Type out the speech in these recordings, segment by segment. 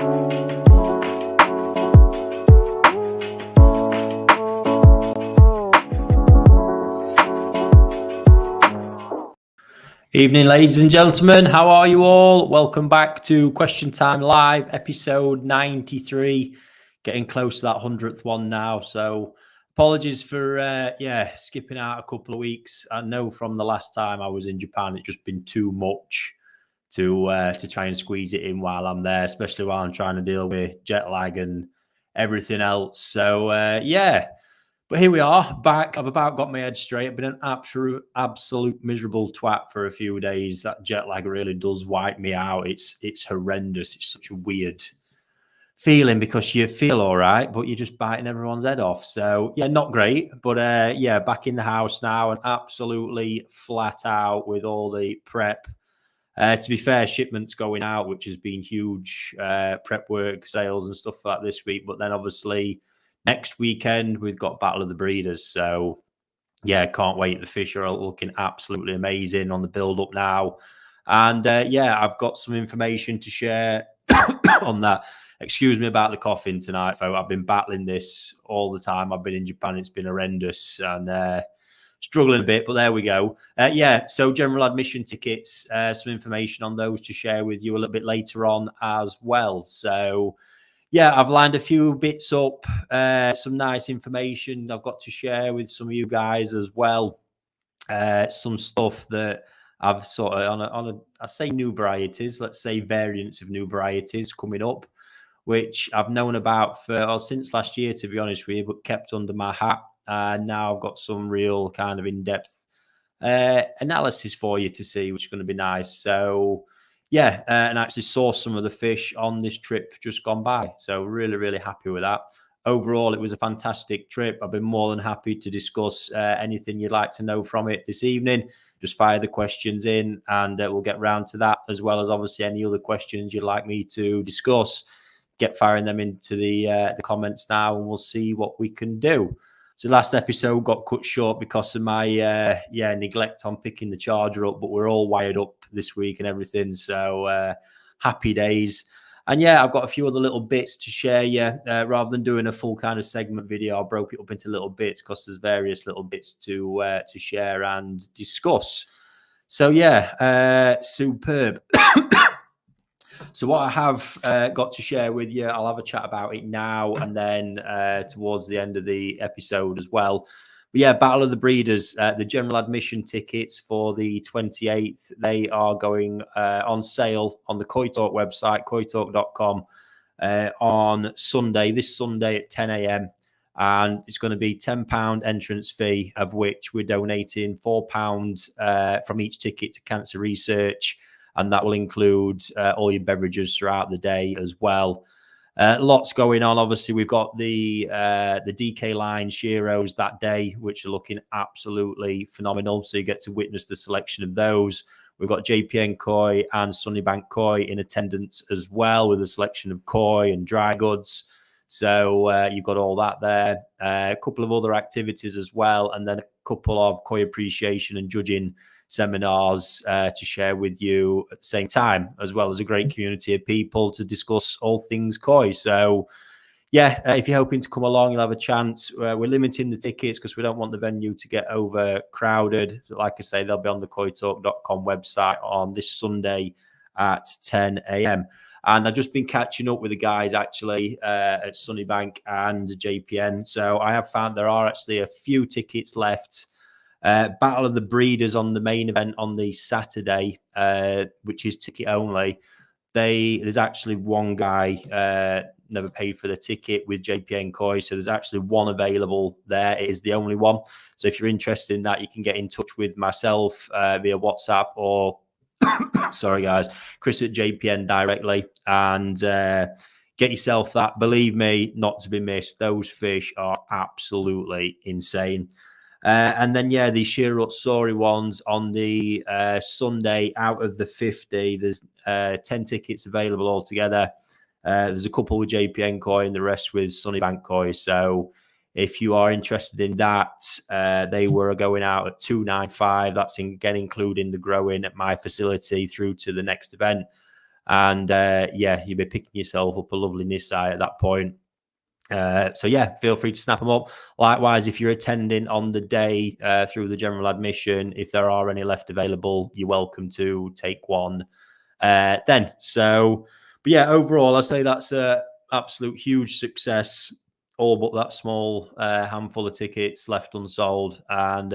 Evening, ladies and gentlemen. How are you all? Welcome back to Question Time Live, episode 93. Getting close to that 100th one now. So apologies for, skipping out a couple of weeks. I know from the last time I was in Japan, it's just been too much to try and squeeze it in while I'm there, especially while I'm trying to deal with jet lag and everything else. So, But here we are, back. I've about got my head straight. I've been an absolute miserable twat for a few days. That jet lag really does wipe me out. It's horrendous. It's such a weird feeling because you feel all right, but you're just biting everyone's head off. So, yeah, not great. But, back in the house now and absolutely flat out with all the prep. To be fair, shipments going out, which has been huge, prep work, sales and stuff like that this week. But then obviously next weekend, we've got Battle of the Breeders. So, yeah, can't wait. The fish are looking absolutely amazing on the build-up now. And, I've got some information to share on that. Excuse me about the coughing tonight, folks. I've been battling this all the time. I've been in Japan. It's been horrendous and struggling a bit, but there we go. So general admission tickets, some information on those to share with you a little bit later on as well. So, yeah, I've lined a few bits up, some nice information I've got to share with some of you guys as well. Some stuff that I've sort of I say new varieties, let's say variants of new varieties coming up, which I've known about since last year, to be honest with you, but kept under my hat. Now I've got some real kind of in-depth analysis for you to see, which is going to be nice. So, and actually saw some of the fish on this trip just gone by. So really, really happy with that. Overall, it was a fantastic trip. I've been more than happy to discuss anything you'd like to know from it this evening. Just fire the questions in and we'll get round to that, as well as obviously any other questions you'd like me to discuss. Get firing them into the comments now and we'll see what we can do. So last episode got cut short because of my neglect on picking the charger up, but we're all wired up this week and everything. So happy days. And I've got a few other little bits to share you. Rather than doing a full kind of segment video, I broke it up into little bits because there's various little bits to share and discuss. So superb. So what I have got to share with you, I'll have a chat about it now and then towards the end of the episode as well. But Battle of the Breeders, the general admission tickets for the 28th, they are going on sale on the Koi Talk website, koitalk.com, on Sunday, this Sunday at 10 a.m. And it's going to be £10 entrance fee, of which we're donating £4 from each ticket to cancer research. And that will include all your beverages throughout the day as well. Lots going on. Obviously, we've got the DK line Shiros that day, which are looking absolutely phenomenal. So you get to witness the selection of those. We've got JPN Koi and Sunnybank Koi in attendance as well, with a selection of koi and dry goods. So you've got all that there. A couple of other activities as well, and then a couple of koi appreciation and judging seminars to share with you at the same time, as well as a great community of people to discuss all things koi. So, if you're hoping to come along, you'll have a chance. We're limiting the tickets because we don't want the venue to get overcrowded. Like I say, they'll be on the koitalk.com website on this Sunday at 10 a.m. And I've just been catching up with the guys actually at Sunnybank and JPN. So I have found there are actually a few tickets left. Battle of the Breeders on the main event on the Saturday, which is ticket only. There's actually one guy never paid for the ticket with JPN Koi, so there's actually one available there. It is the only one. So if you're interested in that, you can get in touch with myself via WhatsApp or sorry guys, Chris at JPN directly and get yourself that. Believe me, not to be missed. Those fish are absolutely insane. And then, the Shirotsori ones on the Sunday, out of the 50, there's 10 tickets available altogether. There's a couple with JPN Koi and the rest with Sunnybank Koi. So if you are interested in that, they were going out at $295. That's again including the growing at my facility through to the next event. and yeah, you'll be picking yourself up a lovely Nisai at that point. So yeah, feel free to snap them up. Likewise, if you're attending on the day through the general admission, if there are any left available, you're welcome to take one then. So, but yeah, overall, I say that's a absolute huge success. All but that small handful of tickets left unsold, and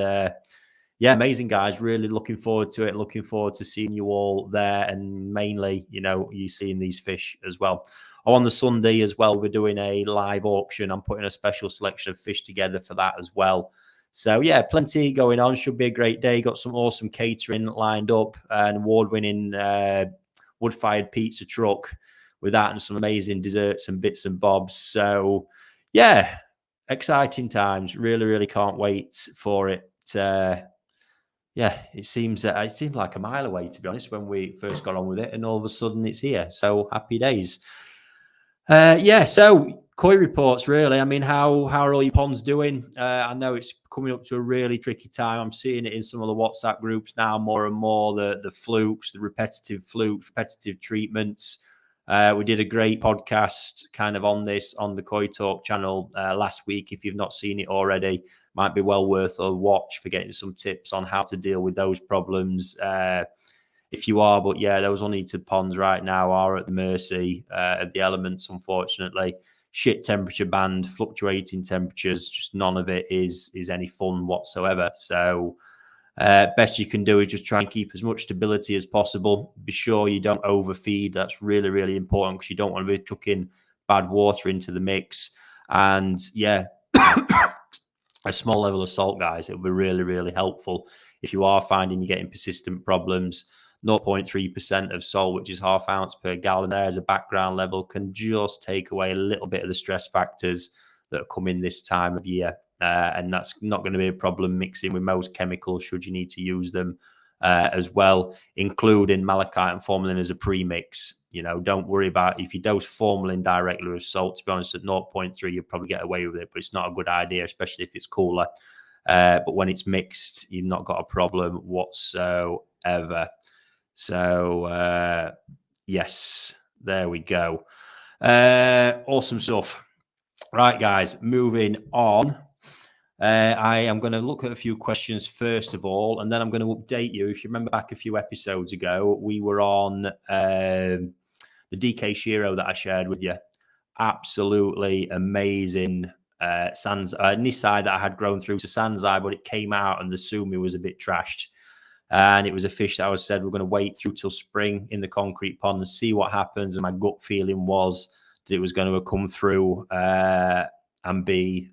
yeah, amazing guys. Really looking forward to it. Looking forward to seeing you all there, and mainly, you know, you seeing these fish as well. On the Sunday as well, we're doing a live auction. I'm putting a special selection of fish together for that as well. So yeah, plenty going on. Should be a great day. Got some awesome catering lined up, an award-winning wood-fired pizza truck with that, and some amazing desserts and bits and bobs. So yeah, exciting times. Really, really can't wait for it. Yeah, it seems like a mile away, to be honest, when we first got on with it, and all of a sudden it's here. So happy days. Yeah, so koi reports, really. I mean, how are all your ponds doing? I know it's coming up to a really tricky time. I'm seeing it in some of the WhatsApp groups now, more and more, the flukes, the repetitive flukes, repetitive treatments. We did a great podcast kind of on this on the Koi Talk channel last week. If you've not seen it already, might be well worth a watch for getting some tips on how to deal with those problems. If you are, but yeah, those uneaten ponds right now are at the mercy of the elements, unfortunately. Shit temperature band, fluctuating temperatures, just none of it is any fun whatsoever. So best you can do is just try and keep as much stability as possible. Be sure you don't overfeed. That's really, really important, because you don't want to be chucking bad water into the mix. And yeah, a small level of salt, guys, it will be really, really helpful if you are finding you're getting persistent problems. 0.3% of salt, which is ½ ounce per gallon, there as a background level, can just take away a little bit of the stress factors that are coming this time of year. And that's not going to be a problem mixing with most chemicals, should you need to use them as well, including malachite and formalin as a premix. You know, don't worry about if you dose formalin directly with salt. To be honest, at 0.3, you'll probably get away with it, but it's not a good idea, especially if it's cooler. But when it's mixed, you've not got a problem whatsoever. So yes, there we go. Awesome stuff. Right, guys, moving on. I am going to look at a few questions first of all, and then I'm going to update you. If you remember back a few episodes ago, we were on the DK Shiro that I shared with you. Absolutely amazing Nisai that I had grown through to Sanzai, but it came out and the Sumi was a bit trashed. And it was a fish that I was said we're going to wait through till spring in the concrete pond and see what happens. And my gut feeling was that it was going to come through and be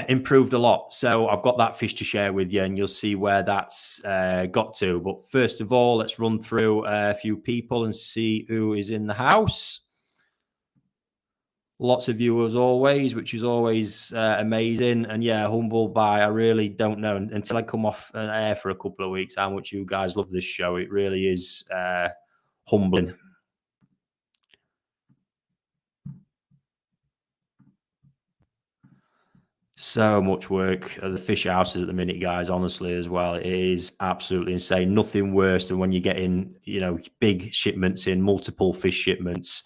improved a lot. So I've got that fish to share with you, and you'll see where that's got to. But first of all, let's run through a few people and see who is in the house. Lots of you as always, which is always amazing. And yeah, humbled by, I really don't know until I come off an air for a couple of weeks how much you guys love this show. It really is humbling. So much work at the fish houses at the minute, guys, honestly, as well. It is absolutely insane. Nothing worse than when you're getting, you know, big shipments in, multiple fish shipments.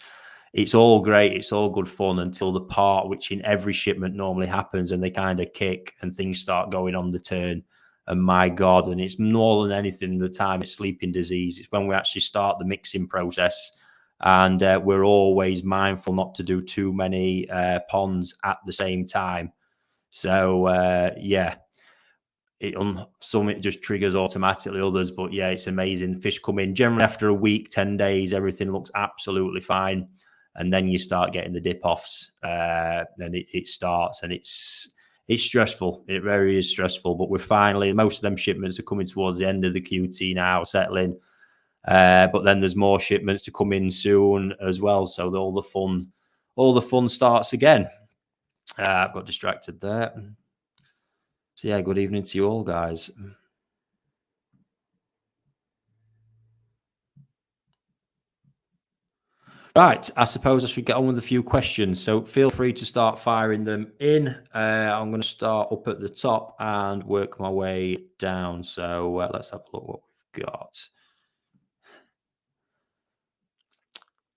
It's all great. It's all good fun until the part which in every shipment normally happens and they kind of kick and things start going on the turn. And my God, and it's more than anything the time it's sleeping disease. It's when we actually start the mixing process. And we're always mindful not to do too many ponds at the same time. So yeah, some it just triggers automatically, others, but yeah, it's amazing. Fish come in generally after a week, 10 days, everything looks absolutely fine, and then you start getting the dip offs. Then it starts, and it's stressful. It very is stressful, but we're finally, most of them shipments are coming towards the end of the QT now, settling. But then there's more shipments to come in soon as well, so all the fun starts again. I've got distracted there. So yeah, good evening to you all, guys. Right, I suppose I should get on with a few questions. So feel free to start firing them in. I'm going to start up at the top and work my way down. So let's have a look what we've got.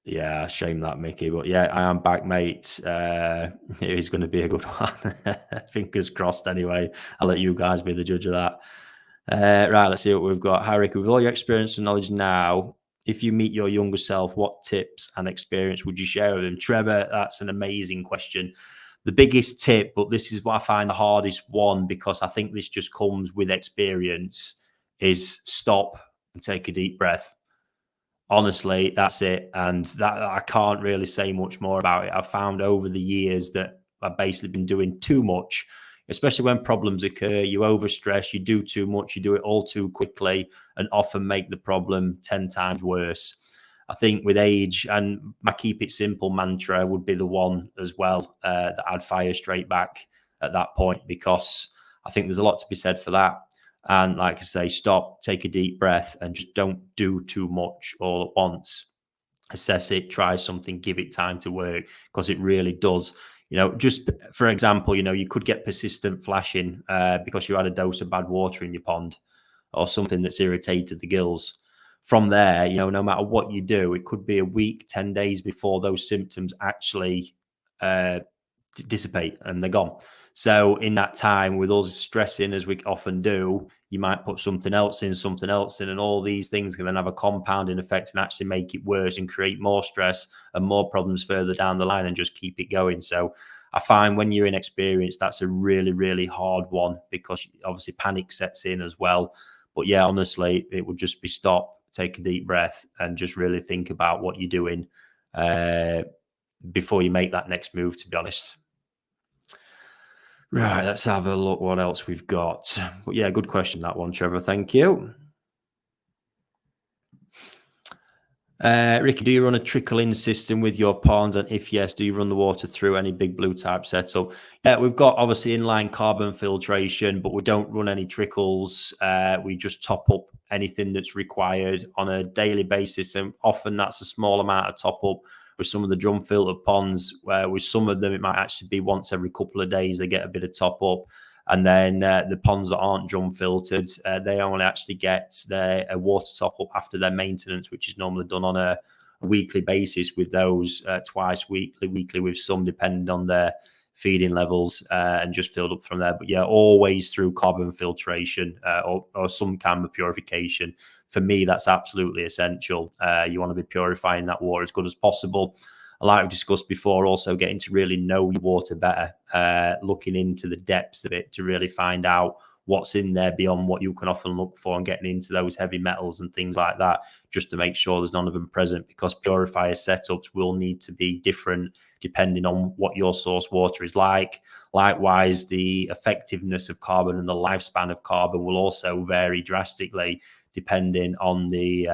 Yeah, shame that, Mickey. But yeah, I am back, mate. It is going to be a good one. Fingers crossed, anyway. I'll let you guys be the judge of that. Right, let's see what we've got. Hi, Ricky. With all your experience and knowledge now, if you meet your younger self, what tips and experience would you share with them? Trevor, that's an amazing question. The biggest tip, but this is what I find the hardest one because I think this just comes with experience, is stop and take a deep breath. Honestly, that's it. And that I can't really say much more about it. I've found over the years that I've basically been doing too much, especially when problems occur. You overstress, you do too much, you do it all too quickly, and often make the problem 10 times worse. I think with age, and my keep it simple mantra would be the one as well that I'd fire straight back at that point, because I think there's a lot to be said for that. And like I say, stop, take a deep breath, and just don't do too much all at once. Assess it, try something, give it time to work, because it really does. Just for example, you could get persistent flashing because you had a dose of bad water in your pond or something that's irritated the gills. From there, no matter what you do, it could be a week, 10 days before those symptoms actually dissipate and they're gone. So in that time, with us stressing as we often do, you might put something else in, and all these things can then have a compounding effect and actually make it worse and create more stress and more problems further down the line and just keep it going. So I find when you're inexperienced, that's a really, really hard one, because obviously panic sets in as well. But yeah, honestly, it would just be stop, take a deep breath, and just really think about what you're doing before you make that next move, to be honest. Right, let's have a look what else we've got. But yeah, good question, that one, Trevor. Thank you. Ricky, do you run a trickle-in system with your ponds? And if yes, do you run the water through any big blue type setup? Yeah, we've got obviously inline carbon filtration, but we don't run any trickles. We just top up anything that's required on a daily basis. And often that's a small amount of top up. With some of the drum filtered ponds, where with some of them, it might actually be once every couple of days they get a bit of top up. And then the ponds that aren't drum filtered, they only actually get their water top up after their maintenance, which is normally done on a weekly basis with those, twice weekly with some, depending on their feeding levels, and just filled up from there. But yeah, always through carbon filtration or some kind of purification. For me, that's absolutely essential. You want to be purifying that water as good as possible. Like we discussed before, also getting to really know your water better, looking into the depths of it to really find out what's in there beyond what you can often look for, and getting into those heavy metals and things like that, just to make sure there's none of them present, because purifier setups will need to be different depending on what your source water is like. Likewise, the effectiveness of carbon and the lifespan of carbon will also vary drastically depending on the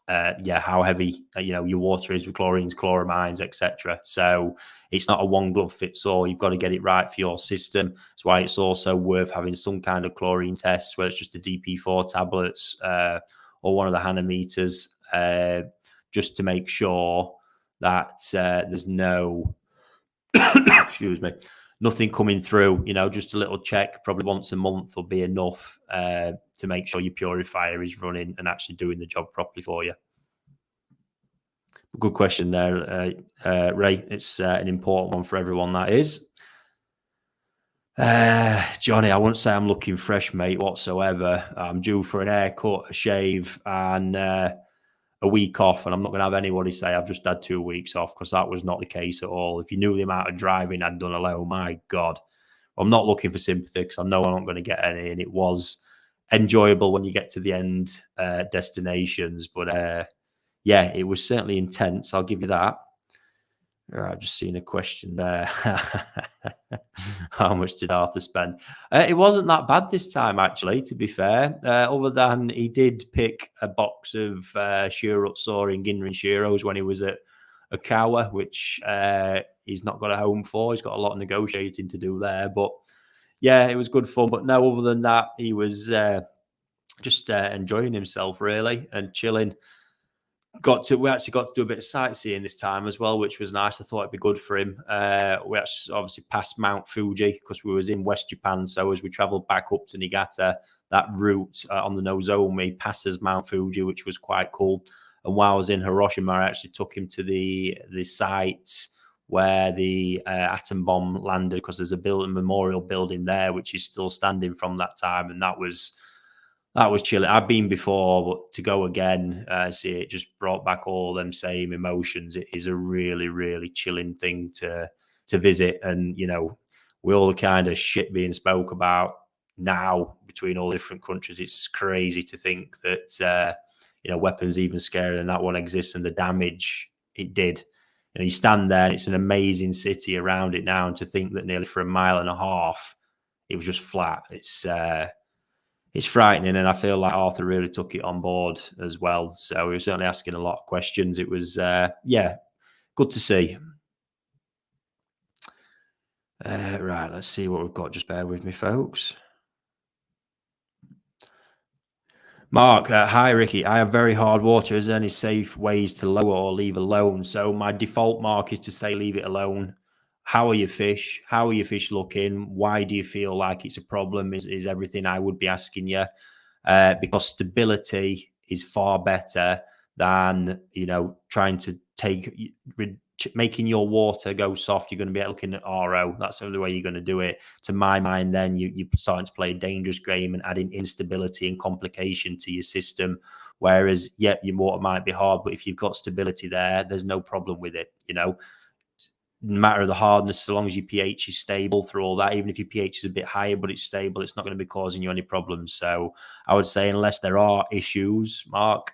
how heavy your water is with chlorines, chloramines, etc. So it's not a one glove fits all. You've got to get it right for your system. That's why it's also worth having some kind of chlorine tests, whether it's just the DP4 tablets or one of the hanometers, just to make sure that there's no excuse me, nothing coming through. Just a little check, probably once a month, will be enough to make sure your purifier is running and actually doing the job properly for you. Good question there, Ray. It's an important one for everyone, that is. Johnny, I wouldn't say I'm looking fresh, mate, whatsoever. I'm due for an haircut, a shave, and a week off, and I'm not going to have anybody say I've just had 2 weeks off, because that was not the case at all. If you knew the amount of driving I'd done alone, my God. I'm not looking for sympathy, because I know I'm not going to get any, and it was enjoyable when you get to the end destinations. But yeah, it was certainly intense. I'll give you that. I've just seen a question there. How much did Arthur spend? It wasn't that bad this time, actually, to be fair. Other than he did pick a box of Shearup Soaring Ginrin Shearos when he was at Okawa, which he's not got a home for. He's got a lot of negotiating to do there. But yeah, it was good fun. But no, other than that, he was just enjoying himself, really, and chilling. We actually got to do a bit of sightseeing this time as well, which was nice. I thought it'd be good for him. We actually obviously passed Mount Fuji because we was in West Japan. So as we travelled back up to Niigata, that route on the Nozomi passes Mount Fuji, which was quite cool. And while I was in Hiroshima, I actually took him to the sites where the atom bomb landed, because there's a memorial building there which is still standing from that time, and that was chilling. I've been before, but to go again, see it just brought back all them same emotions. It is a really, really chilling thing to visit. And with all the kind of shit being spoke about now between all different countries, it's crazy to think that weapons even scarier than that one exists, and the damage it did. You stand there and it's an amazing city around it now, and to think that nearly for a mile and a half it was just flat, it's frightening. And I feel like Arthur really took it on board as well. So he was certainly asking a lot of questions. It was good to see. Right, let's see what we've got. Just bear with me, folks. Mark, hi Ricky. I have very hard water. Is there any safe ways to lower or leave alone? So my default, Mark, is to say leave it alone. How are your fish? How are your fish looking? Why do you feel like it's a problem? Is everything I would be asking you. Because stability is far better than trying to making your water go soft. You're going to be looking at RO. That's the only way you're going to do it. To my mind, then you're starting to play a dangerous game and adding instability and complication to your system. Whereas, your water might be hard, but if you've got stability there, there's no problem with it. No matter of the hardness, so long as your pH is stable through all that, even if your pH is a bit higher but it's stable, it's not going to be causing you any problems. So I would say, unless there are issues, Mark,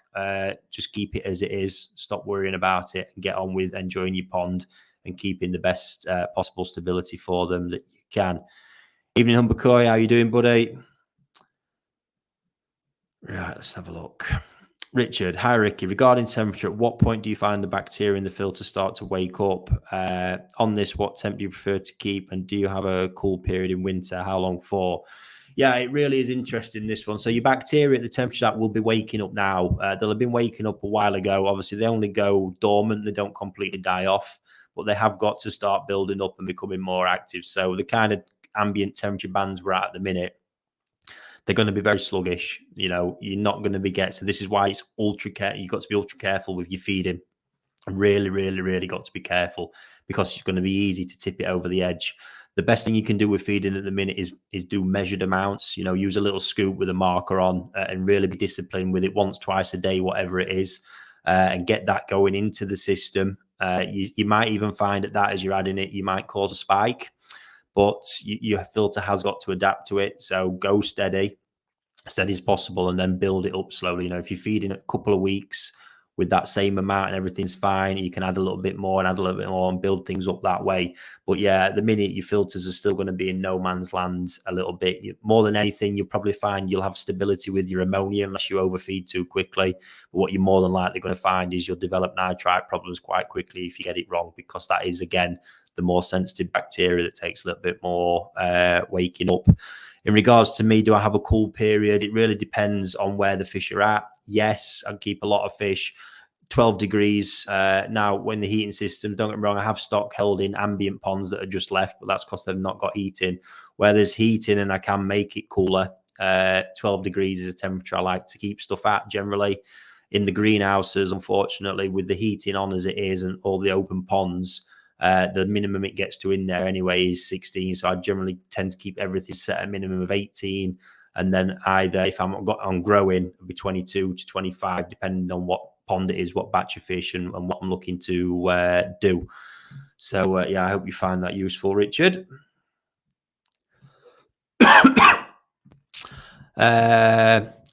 just keep it as it is. Stop worrying about it and get on with enjoying your pond and keeping the best possible stability for them that you can. Evening, Humbercoy. How you doing, buddy? Right, let's have a look. Richard, hi Ricky. Regarding temperature, at what point do you find the bacteria in the filter start to wake up? On this, what temp do you prefer to keep? And do you have a cool period in winter? How long for? Yeah, it really is interesting, this one. So your bacteria at the temperature that will be waking up now. They'll have been waking up a while ago. Obviously, they only go dormant. They don't completely die off, but they have got to start building up and becoming more active. So the kind of ambient temperature bands we're at the minute, they're going to be very sluggish. You're not going to be so this is why it's you've got to be ultra careful with your feeding. Really, really, really got to be careful, because it's going to be easy to tip it over the edge. The best thing you can do with feeding at the minute is do measured amounts. Use a little scoop with a marker on, and really be disciplined with it once, twice a day, whatever it is, and get that going into the system. You might even find that as you're adding it, you might cause a spike, but your filter has got to adapt to it. So go steady as possible, and then build it up slowly. If you feed in a couple of weeks with that same amount and everything's fine, you can add a little bit more and add a little bit more and build things up that way. But yeah, at the minute, your filters are still going to be in no man's land a little bit. More than anything, you'll probably find you'll have stability with your ammonia unless you overfeed too quickly. But what you're more than likely going to find is you'll develop nitrite problems quite quickly if you get it wrong, because that is, again, the more sensitive bacteria that takes a little bit more waking up. In regards to me, do I have a cool period? It really depends on where the fish are at. Yes, I keep a lot of fish 12 degrees. Now, when the heating system, don't get me wrong, I have stock held in ambient ponds that are just left, but that's because they've not got heating. Where there's heating and I can make it cooler, 12 degrees is a temperature I like to keep stuff at generally. In the greenhouses, unfortunately, with the heating on as it is and all the open ponds, the minimum it gets to in there anyway is 16. So I generally tend to keep everything set at a minimum of 18. And then either if I'm growing, it'll be 22 to 25, depending on what pond it is, what batch of fish, and what I'm looking to do. So, I hope you find that useful, Richard.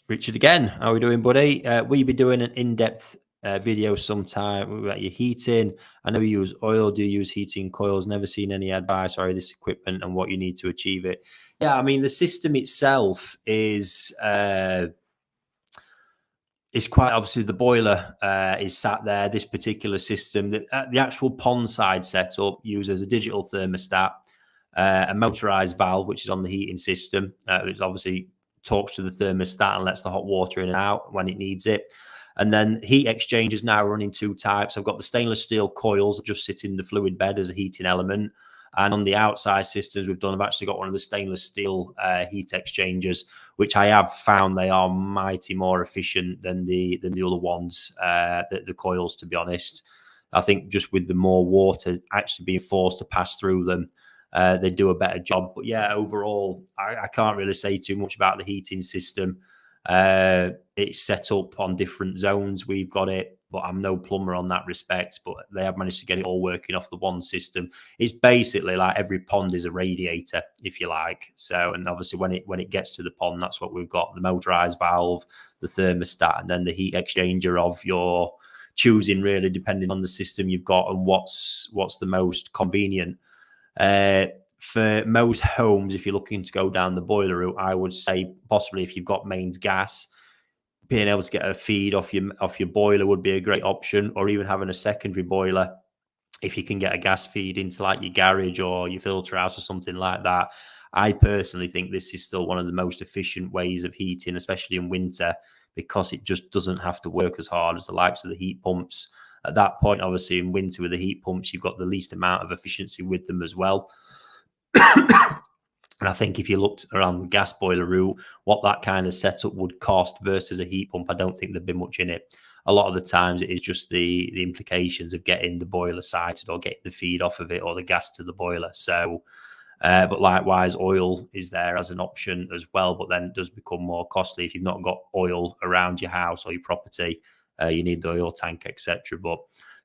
Richard again, how are we doing, buddy? Will you be doing an in-depth video sometime about your heating? I know you use oil. Do you use heating coils? Never seen any advice or this equipment and what you need to achieve it. Yeah, I mean, the system itself is quite obviously, the boiler is sat there. This particular system, the actual pond side setup uses a digital thermostat, a motorized valve, which is on the heating system, which obviously talks to the thermostat and lets the hot water in and out when it needs it. And then heat exchangers now running two types. I've got the stainless steel coils that just sit in the fluid bed as a heating element. And on the outside systems we've done, I've actually got one of the stainless steel heat exchangers, which I have found they are mighty more efficient than the other ones, the coils, to be honest. I think just with the more water actually being forced to pass through them, they do a better job. But yeah, overall, I can't really say too much about the heating system. It's set up on different zones. We've got it, but I'm no plumber on that respect. But they have managed to get it all working off the one system. It's basically like every pond is a radiator, if you like. So, and obviously when it gets to the pond, that's what we've got: the motorized valve, the thermostat, and then the heat exchanger of your choosing, really, depending on the system you've got and what's the most convenient. For most homes, if you're looking to go down the boiler route, I would say possibly if you've got mains gas, being able to get a feed off your boiler would be a great option, or even having a secondary boiler if you can get a gas feed into like your garage or your filter house or something like that. I personally think this is still one of the most efficient ways of heating, especially in winter, because it just doesn't have to work as hard as the likes of the heat pumps. At that point, obviously, in winter with the heat pumps, you've got the least amount of efficiency with them as well. And I think if you looked around the gas boiler route, what that kind of setup would cost versus a heat pump, I don't think there'd be much in it. A lot of the times it is just the implications of getting the boiler sited or getting the feed off of it or the gas to the boiler. So, but likewise, oil is there as an option as well, but then it does become more costly if you've not got oil around your house or your property. You need the oil tank, etc. But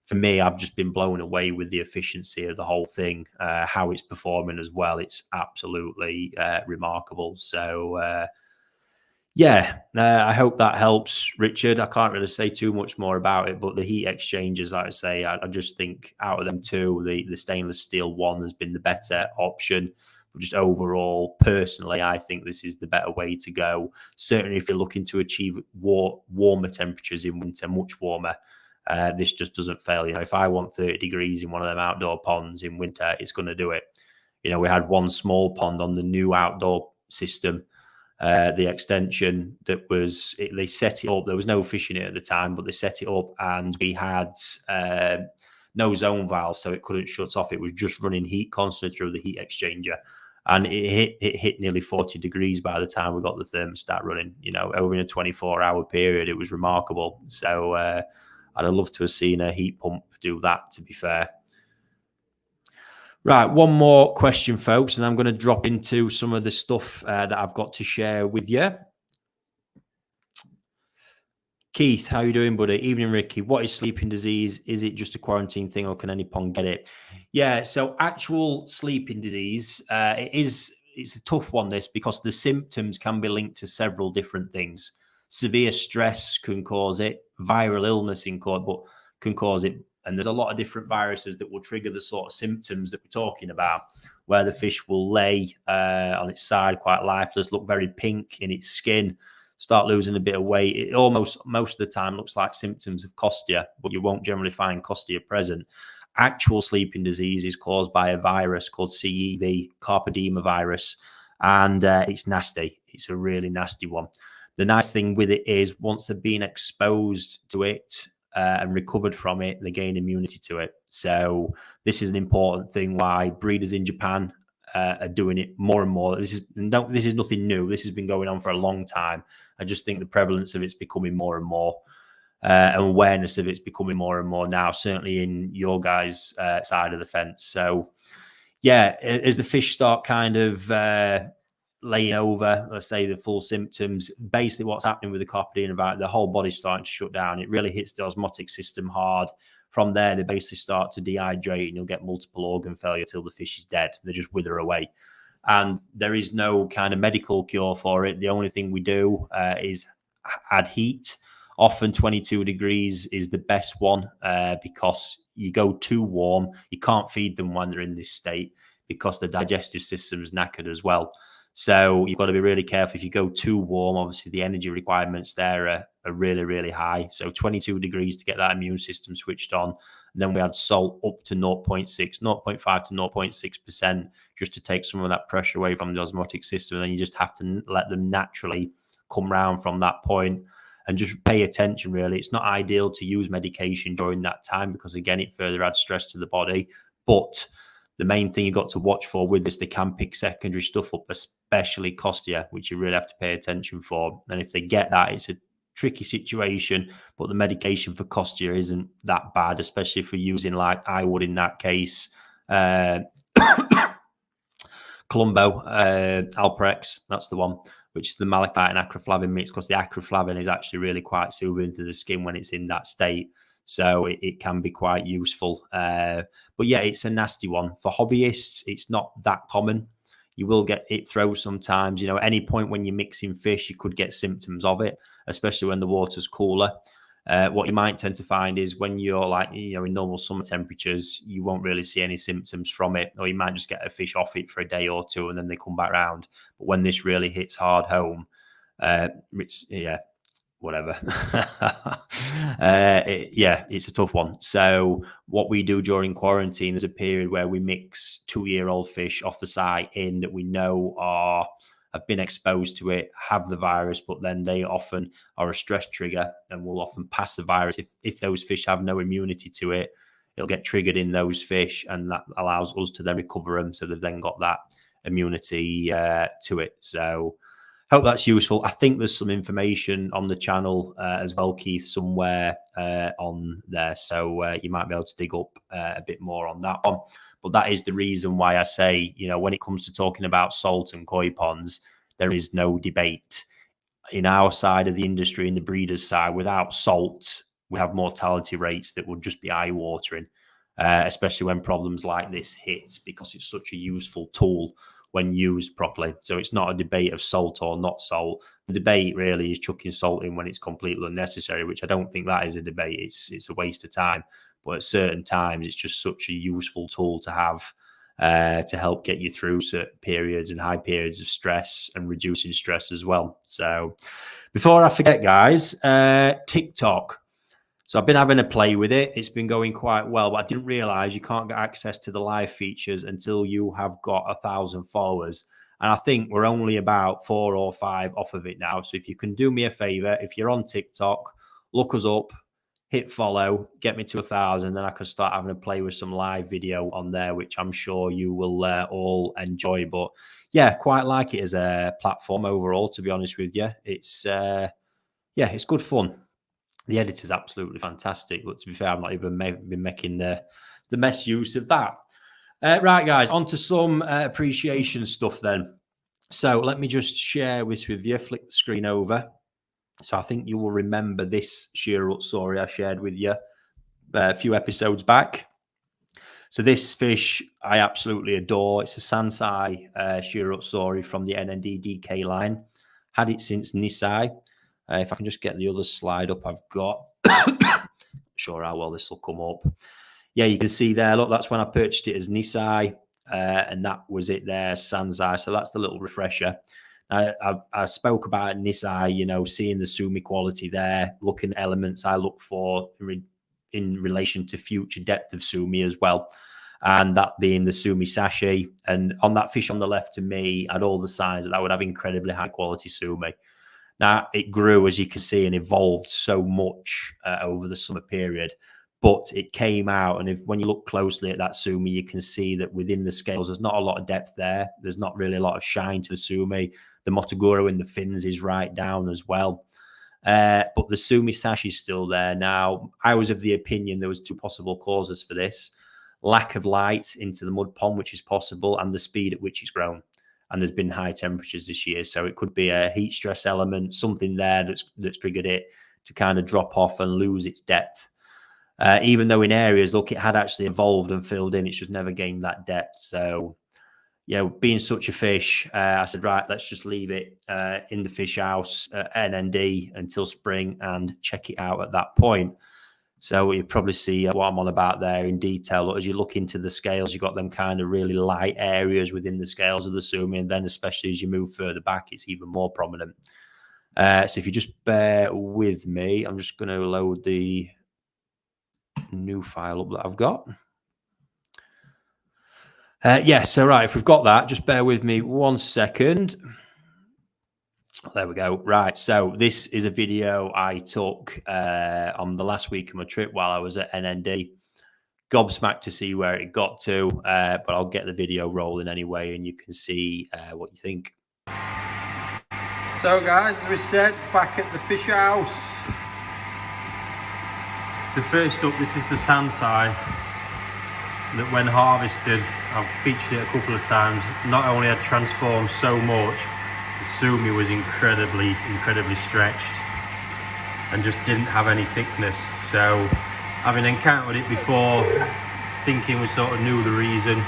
for me, I've just been blown away with the efficiency of the whole thing, how it's performing as well. It's absolutely remarkable. So, I hope that helps, Richard. I can't really say too much more about it, but the heat exchangers, like I say, I just think out of them two, the stainless steel one has been the better option. But just overall, personally, I think this is the better way to go. Certainly, if you're looking to achieve warmer temperatures in winter, much warmer, this just doesn't fail. If I want 30 degrees in one of them outdoor ponds in winter, it's going to do it. We had one small pond on the new outdoor system, the extension that was, they set it up. There was no fish in it at the time, but they set it up and we had no zone valve, so it couldn't shut off. It was just running heat constantly through the heat exchanger. And it hit nearly 40 degrees by the time we got the thermostat running, over in a 24-hour period. It was remarkable. So I'd have loved to have seen a heat pump do that, to be fair. Right, one more question, folks, and I'm going to drop into some of the stuff that I've got to share with you. Keith, how are you doing, buddy? Evening, Ricky. What is sleeping disease? Is it just a quarantine thing, or can any pond get it? Yeah, so actual sleeping disease, it's a tough one, this, because the symptoms can be linked to several different things. Severe stress can cause it. Viral illness can cause it. And there's a lot of different viruses that will trigger the sort of symptoms that we're talking about, where the fish will lay on its side, quite lifeless, look very pink in its skin, start losing a bit of weight. It almost, most of the time, looks like symptoms of costia, but you won't generally find costia present. Actual sleeping disease is caused by a virus called CEV, carpedema virus, and it's nasty. It's a really nasty one. The nice thing with it is once they've been exposed to it, and recovered from it, they gain immunity to it. So this is an important thing why breeders in Japan are doing it more and more. This is nothing new. This has been going on for a long time. I just think the prevalence of it's becoming more and more, and awareness of it's becoming more and more now, certainly in your guys' side of the fence. So yeah, as the fish start kind of laying over, let's say, the full symptoms, basically what's happening with the carpedema virus, the whole body's starting to shut down. It really hits the osmotic system hard. From there, they basically start to dehydrate and you'll get multiple organ failure till the fish is dead. They just wither away. And there is no kind of medical cure for it. The only thing we do is add heat. Often 22 degrees is the best one because you go too warm, you can't feed them when they're in this state because the digestive system is knackered as well. So you've got to be really careful. If you go too warm, obviously the energy requirements there are really, really high. So 22 degrees to get that immune system switched on. And then we add salt up to 0.5 to 0.6%, just to take some of that pressure away from the osmotic system. And then you just have to let them naturally come round from that point and just pay attention, really. It's not ideal to use medication during that time because, again, it further adds stress to the body. But The main thing you've got to watch for with this, they can pick secondary stuff up, especially Costia, which you really have to pay attention for. And if they get that, it's a tricky situation, but the medication for Costia isn't that bad, especially if we're using, like I would in that case, Columbo, Alprex, that's the one, which is the malachite and acroflavin mix, because the acroflavin is actually really quite soothing to the skin when it's in that state. So it can be quite useful. But yeah, it's a nasty one. For hobbyists, it's not that common. You will get it through sometimes. You know, at any point when you're mixing fish, you could get symptoms of it, especially when the water's cooler. What you might tend to find is when you're like, you know, in normal summer temperatures, you won't really see any symptoms from it, or you might just get a fish off it for a day or two and then they come back round. But when this really hits hard home, it's, yeah, whatever. It's a tough one. So what we do during quarantine is a period where we mix 2-year-old fish off the site in that we know have been exposed to it, have the virus, but then they often are a stress trigger and will often pass the virus. If those fish have no immunity to it, it'll get triggered in those fish, and that allows us to then recover them. So they've then got that immunity to it. So hope that's useful. I think there's some information on the channel as well, Keith, somewhere on there. So you might be able to dig up a bit more on that one. But that is the reason why I say, you know, when it comes to talking about salt and koi ponds, there is no debate. In our side of the industry, in the breeders' side, without salt, we have mortality rates that would just be eye-watering, especially when problems like this hit, because it's such a useful tool when used properly. So it's not a debate of salt or not salt. The debate really is chucking salt in when it's completely unnecessary, which I don't think that is a debate. It's a waste of time. But at certain times, it's just such a useful tool to have to help get you through certain periods and high periods of stress and reducing stress as well. So before I forget, guys, TikTok. So I've been having a play with it. It's been going quite well, but I didn't realize you can't get access to the live features until you have got 1,000 followers. And I think we're only about 4 or 5 off of it now. So if you can do me a favor, if you're on TikTok, look us up, hit follow, get me to 1,000, then I can start having a play with some live video on there, which I'm sure you will all enjoy. But yeah, quite like it as a platform overall, to be honest with you. It's it's good fun. The editor's absolutely fantastic, but to be fair, I've not even been making the best use of that. Right, guys, on to some appreciation stuff then. So let me just share this with you. Flick the screen over. So I think you will remember this shearut story I shared with you a few episodes back. So this fish I absolutely adore. It's a Sansai shearut story from the NND DK line. Had it since Nisai. If I can just get the other slide up I've got. Not sure how well this will come up. Yeah, you can see there, look, that's when I purchased it as Nisai, and that was it there, Sansai. So that's the little refresher. I spoke about Nisai, you know, seeing the Sumi quality there, looking at elements I look for in relation to future depth of Sumi as well. And that being the Sumi sachet. And on that fish on the left, to me, had all the signs that would have incredibly high quality Sumi. Now, it grew, as you can see, and evolved so much over the summer period. But it came out, and when you look closely at that Sumi, you can see that within the scales, there's not a lot of depth there. There's not really a lot of shine to the Sumi. The Motoguro in the fins is right down as well. But the Sumi sash is still there. Now, I was of the opinion there was 2 possible causes for this. Lack of light into the mud pond, which is possible, and the speed at which it's grown. And there's been high temperatures this year. So it could be a heat stress element, something there that's triggered it to kind of drop off and lose its depth. Even though in areas, look, it had actually evolved and filled in, it's just never gained that depth. So, you know, being such a fish, I said, right, let's just leave it in the fish house at NND until spring and check it out at that point. So you probably see what I'm on about there in detail. As you look into the scales, you've got them kind of really light areas within the scales of the Sumi, and then especially as you move further back, it's even more prominent. So if you just bear with me, I'm just going to load the new file up that I've got. So right, if we've got that, just bear with me 1 second. There we go. Right, so this is a video I took on the last week of my trip while I was at NND. gobsmacked to see where it got to, but I'll get the video rolling anyway, and you can see what you think. So guys, as we said, back at the fish house. So first up, this is the Sansai that when harvested, I've featured it a couple of times, not only had transformed so much, the sumi was incredibly stretched and just didn't have any thickness. So having encountered it before, thinking we sort of knew the reason,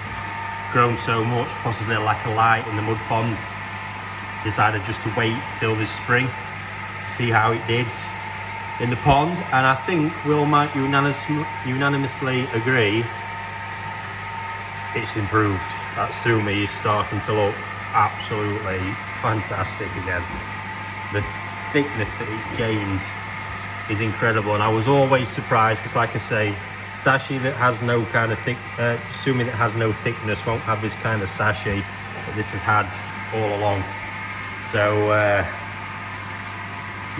grown so much, possibly a lack of light in the mud pond, decided just to wait till this spring to see how it did in the pond. And I think Will might unanimously agree it's improved. That sumi is starting to look absolutely fantastic again. The thickness that it's gained is incredible, and I was always surprised because, like I say, sashi that has no kind of sumi that has no thickness won't have this kind of sashi that this has had all along. So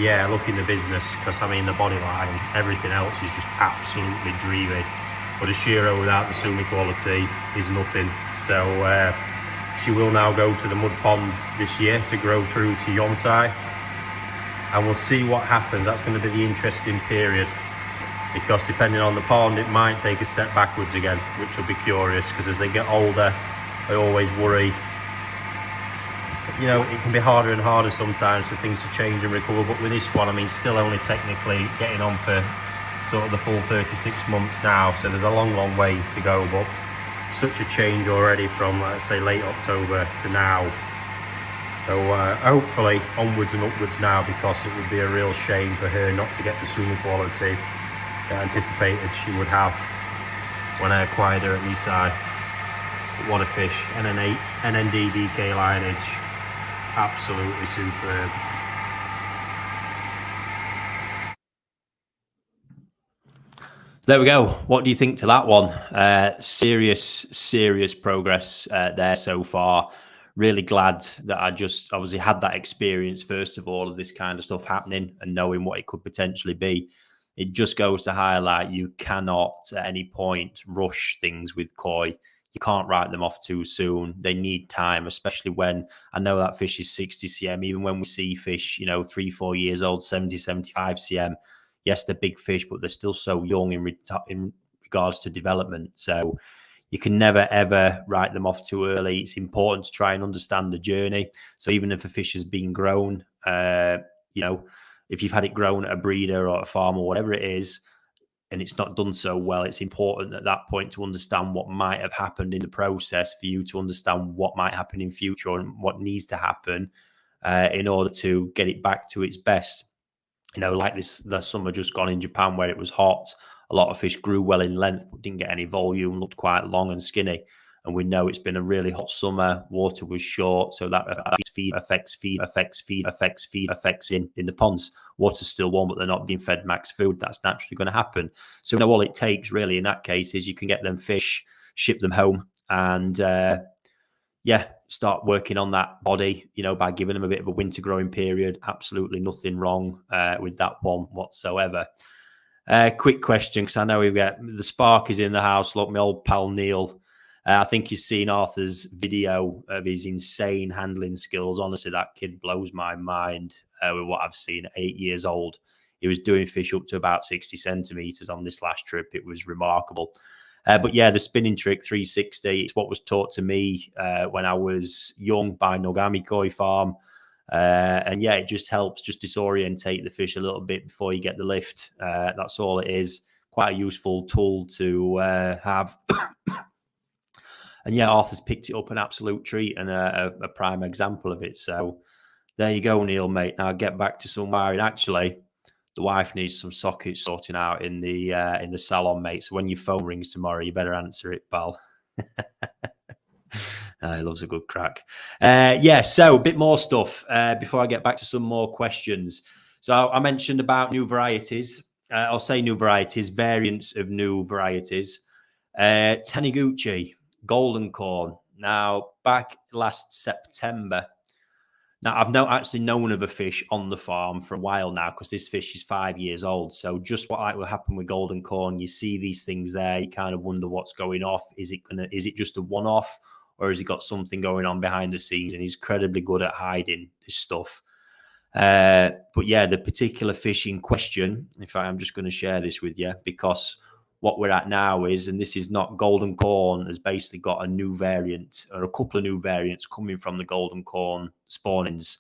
yeah, look in the business, because I mean the body line, everything else is just absolutely dreamy. But a Shiro without the sumi quality is nothing. So she will now go to the mud pond this year to grow through to Yonsai, and we'll see what happens. That's going to be the interesting period, because depending on the pond, it might take a step backwards again, which will be curious, because as they get older, I always worry. You know, it can be harder and harder sometimes for things to change and recover, but with this one, I mean, still only technically getting on for sort of the full 36 months now, so there's a long way to go, but such a change already from, let's say, late October to now. So hopefully onwards and upwards now, because it would be a real shame for her not to get the sumi quality that I anticipated she would have when I acquired her at Nisai. What a fish. NND DK lineage, absolutely superb. There we go. What do you think to that one? Serious progress there so far. Really glad that I just obviously had that experience, first of all, of this kind of stuff happening and knowing what it could potentially be. It just goes to highlight you cannot at any point rush things with koi. You can't write them off too soon. They need time, especially when I know that fish is 60 cm. Even when we see fish, 3-4 years old, 70, 75 cm. Yes, they're big fish, but they're still so young in regards to development. So you can never, ever write them off too early. It's important to try and understand the journey. So even if a fish has been grown, if you've had it grown at a breeder or a farm or whatever it is, and it's not done so well, it's important at that point to understand what might have happened in the process for you to understand what might happen in future and what needs to happen in order to get it back to its best. Like the summer just gone in Japan where it was hot. A lot of fish grew well in length, but didn't get any volume, looked quite long and skinny. And we know it's been a really hot summer. Water was short, so that affects in the ponds. Water's still warm, but they're not being fed max food. That's naturally going to happen. So all it takes really in that case is you can get them fish, ship them home, and start working on that body, by giving them a bit of a winter growing period. Absolutely nothing wrong with that one whatsoever. Quick question, because I know we've got the spark is in the house. Look, my old pal Neil. I think he's seen Arthur's video of his insane handling skills. Honestly, that kid blows my mind with what I've seen. 8 years old. He was doing fish up to about 60 centimeters on this last trip. It was remarkable. But yeah, the spinning trick 360, it's what was taught to me when I was young by Nogami Koi Farm. And yeah, it just helps just disorientate the fish a little bit before you get the lift. That's all it is. Quite a useful tool to have. And yeah, Arthur's picked it up, an absolute treat and a prime example of it. So there you go, Neil, mate. Now get back to some wiring. Actually, the wife needs some sockets sorting out in the salon, mate. So when your phone rings tomorrow, you better answer it, pal. He loves a good crack. So a bit more stuff before I get back to some more questions. So I mentioned about new varieties. I'll say new varieties, variants of new varieties. Taniguchi, golden corn. Now, back last September. Now, I've not actually known of a fish on the farm for a while now because this fish is 5 years old. So just what like will happen with golden corn, you see these things there, you kind of wonder what's going off. Is it just a one-off, or has he got something going on behind the scenes? And he's incredibly good at hiding this stuff. But yeah, the particular fish in question, in fact, I'm just going to share this with you because what we're at now is, and this is not golden corn, has basically got a new variant or a couple of new variants coming from the golden corn spawnings.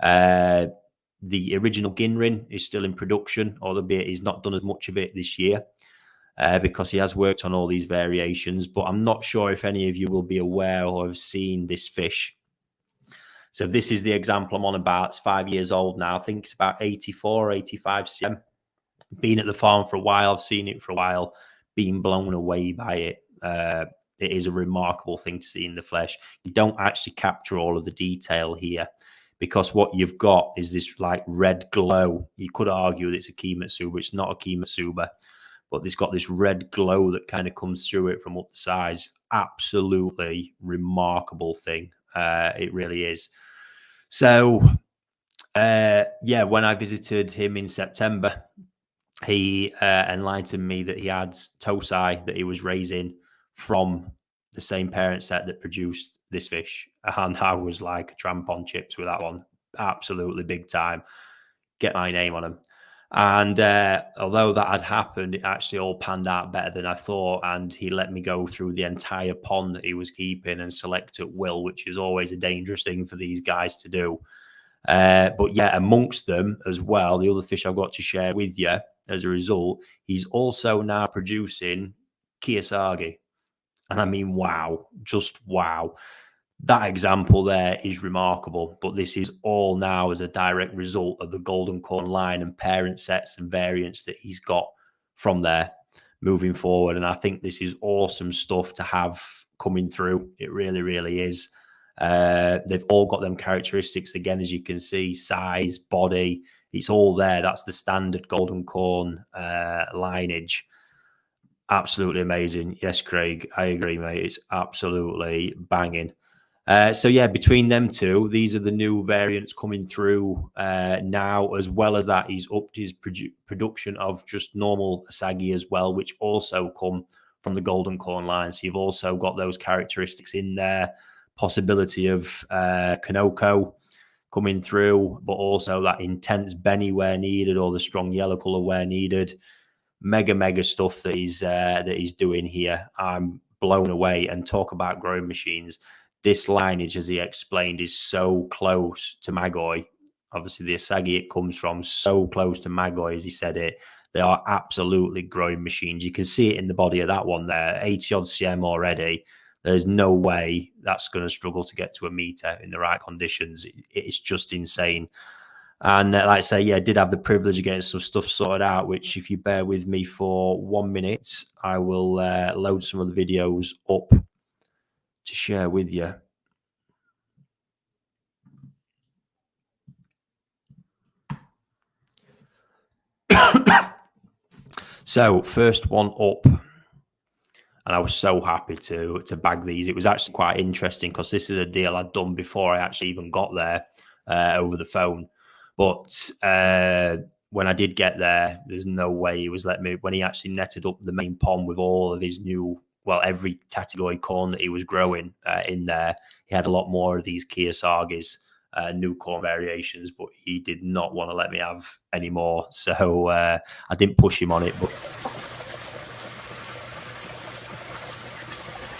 The original Ginrin is still in production, albeit he's not done as much of it this year because he has worked on all these variations. But I'm not sure if any of you will be aware or have seen this fish. So this is the example I'm on about. It's 5 years old now. I think it's about 84, 85 cm. Been at the farm for a while. I've seen it for a while. Been blown away by it. It is a remarkable thing to see in the flesh. You don't actually capture all of the detail here because what you've got is this like red glow. You could argue that it's a Kimatsuba. It's not a Kimatsuba, but it's got this red glow that kind of comes through it from up the sides. Absolutely remarkable thing. It really is. So, yeah, when I visited him in September, he enlightened me that he had Tosai that he was raising from the same parent set that produced this fish. And I was like a tramp on chips with that one. Absolutely big time. Get my name on him. And although that had happened, it actually all panned out better than I thought. And he let me go through the entire pond that he was keeping and select at will, which is always a dangerous thing for these guys to do. But yeah, amongst them as well, the other fish I've got to share with you as a result, he's also now producing Kiyosagi. And I mean, wow, just wow. That example there is remarkable, but this is all now as a direct result of the golden corn line and parent sets and variants that he's got from there moving forward. And I think this is awesome stuff to have coming through. It really, really is. They've all got them characteristics again, as you can see, size, body, it's all there. That's the standard golden corn lineage. Absolutely amazing. Yes, Craig, I agree, mate. It's absolutely banging. So yeah, between them two, these are the new variants coming through now. As well as that, he's upped his production of just normal Asagi as well, which also come from the golden corn line. So you've also got those characteristics in there. Possibility of Kanoko coming through, but also that intense Benny where needed, or the strong yellow color where needed. Mega stuff that he's doing here. I'm blown away. And talk about growing machines. This lineage, as he explained, is so close to Magoi. Obviously, the Asagi it comes from, so close to Magoi, as he said it. They are absolutely growing machines. You can see it in the body of that one there, 80 odd cm already. There's no way that's going to struggle to get to a meter in the right conditions. It's just insane. And like I say, yeah, I did have the privilege of getting some stuff sorted out, which if you bear with me for 1 minute, I will load some of the videos up to share with you. So first one up. And I was so happy to bag these. It was actually quite interesting because this is a deal I'd done before I actually even got there over the phone. But when I did get there, there's no way he was letting me. When he actually netted up the main pond with all of his new, well, every category corn that he was growing in there, he had a lot more of these Kiyosagis, new corn variations, but he did not want to let me have any more. So I didn't push him on it, but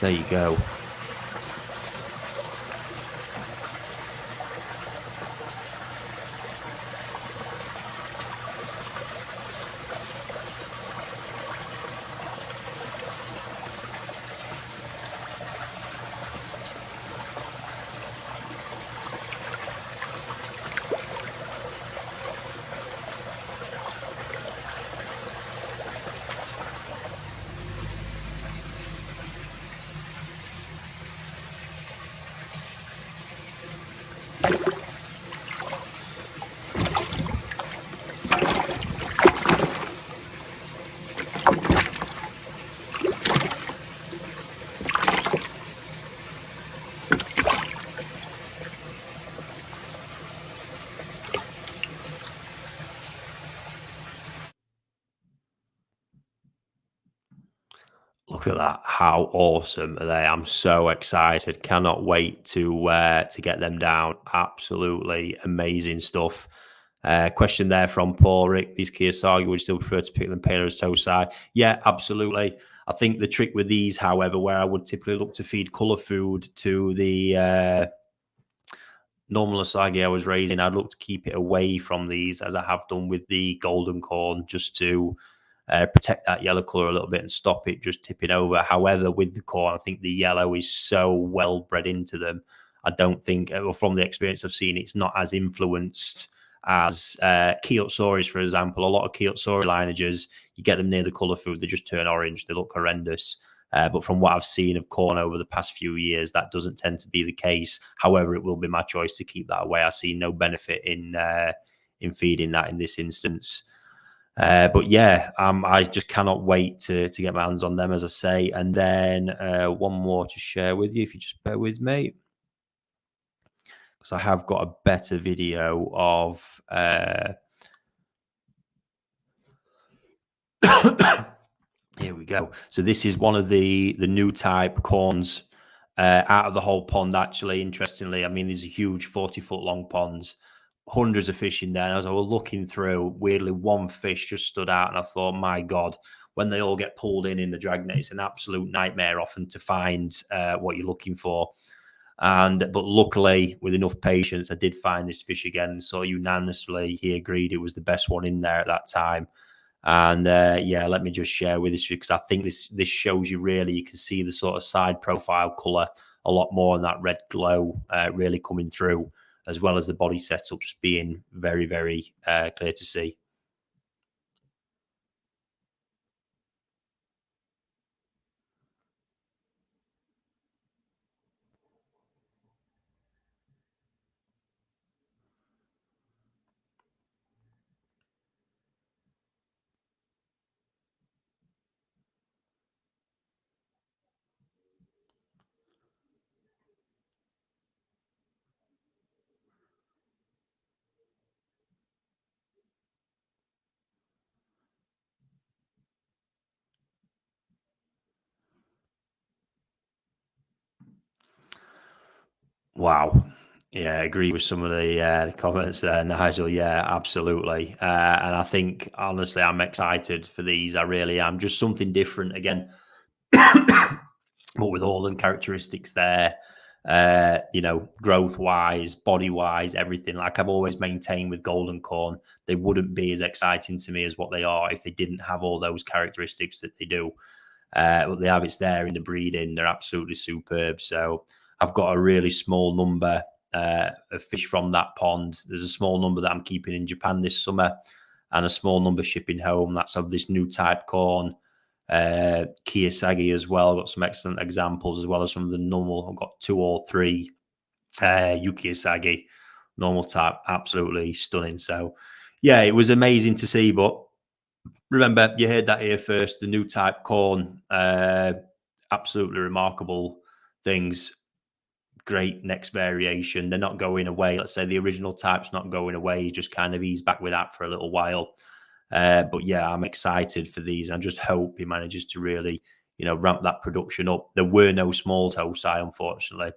there you go. Look at that. How awesome are they? I'm so excited. Cannot wait to get them down. Absolutely amazing stuff. Question there from Paul Rick. These Kiyosaki, would you still prefer to pick them paler as Tosai? Yeah, absolutely. I think the trick with these, however, where I would typically look to feed colour food to the normal Asagi I was raising, I'd look to keep it away from these, as I have done with the golden corn, just to protect that yellow color a little bit and stop it just tipping over. However, with the corn, I think the yellow is so well bred into them. I don't think, or from the experience I've seen, it's not as influenced as Kiyotsuris, for example. A lot of Kiyotsuri lineages, you get them near the color food, they just turn orange. They look horrendous. But from what I've seen of corn over the past few years, that doesn't tend to be the case. However, it will be my choice to keep that away. I see no benefit in feeding that in this instance. But yeah, I just cannot wait to get my hands on them, as I say. And then one more to share with you, if you just bear with me, because I have got a better video of here we go. So this is one of the new type corns out of the whole pond, actually. Interestingly, I mean, these are huge 40-foot long ponds, hundreds of fish in there. And as I was looking through, weirdly, one fish just stood out, and I thought, my God, when they all get pulled in the dragnet, it's an absolute nightmare often to find what you're looking for. But luckily, with enough patience, I did find this fish again. So unanimously, he agreed it was the best one in there at that time. And yeah, let me just share with this, because I think this shows you really, you can see the sort of side profile color a lot more, and that red glow really coming through, as well as the body setup just being very, very clear to see. Wow. Yeah, I agree with some of the comments there, Nigel. Yeah, absolutely. And I think, honestly, I'm excited for these. I really am. Just something different again, but with all the characteristics there, growth wise, body wise, everything. Like I've always maintained with golden corn, they wouldn't be as exciting to me as what they are if they didn't have all those characteristics that they do. But they have, it's there in the breeding. They're absolutely superb. So I've got a really small number of fish from that pond. There's a small number that I'm keeping in Japan this summer, and a small number shipping home. That's of this new type corn. Kiyosaki as well. Got some excellent examples, as well as some of the normal. I've got 2 or 3 Yukiyosagi normal type. Absolutely stunning. So yeah, it was amazing to see. But remember, you heard that here first. The new type corn, absolutely remarkable things. Great next variation. They're not going away. Let's say the original type's not going away. You just kind of ease back with that for a little while. But yeah, I'm excited for these. I just hope he manages to really, ramp that production up. There were no small Tosai, unfortunately.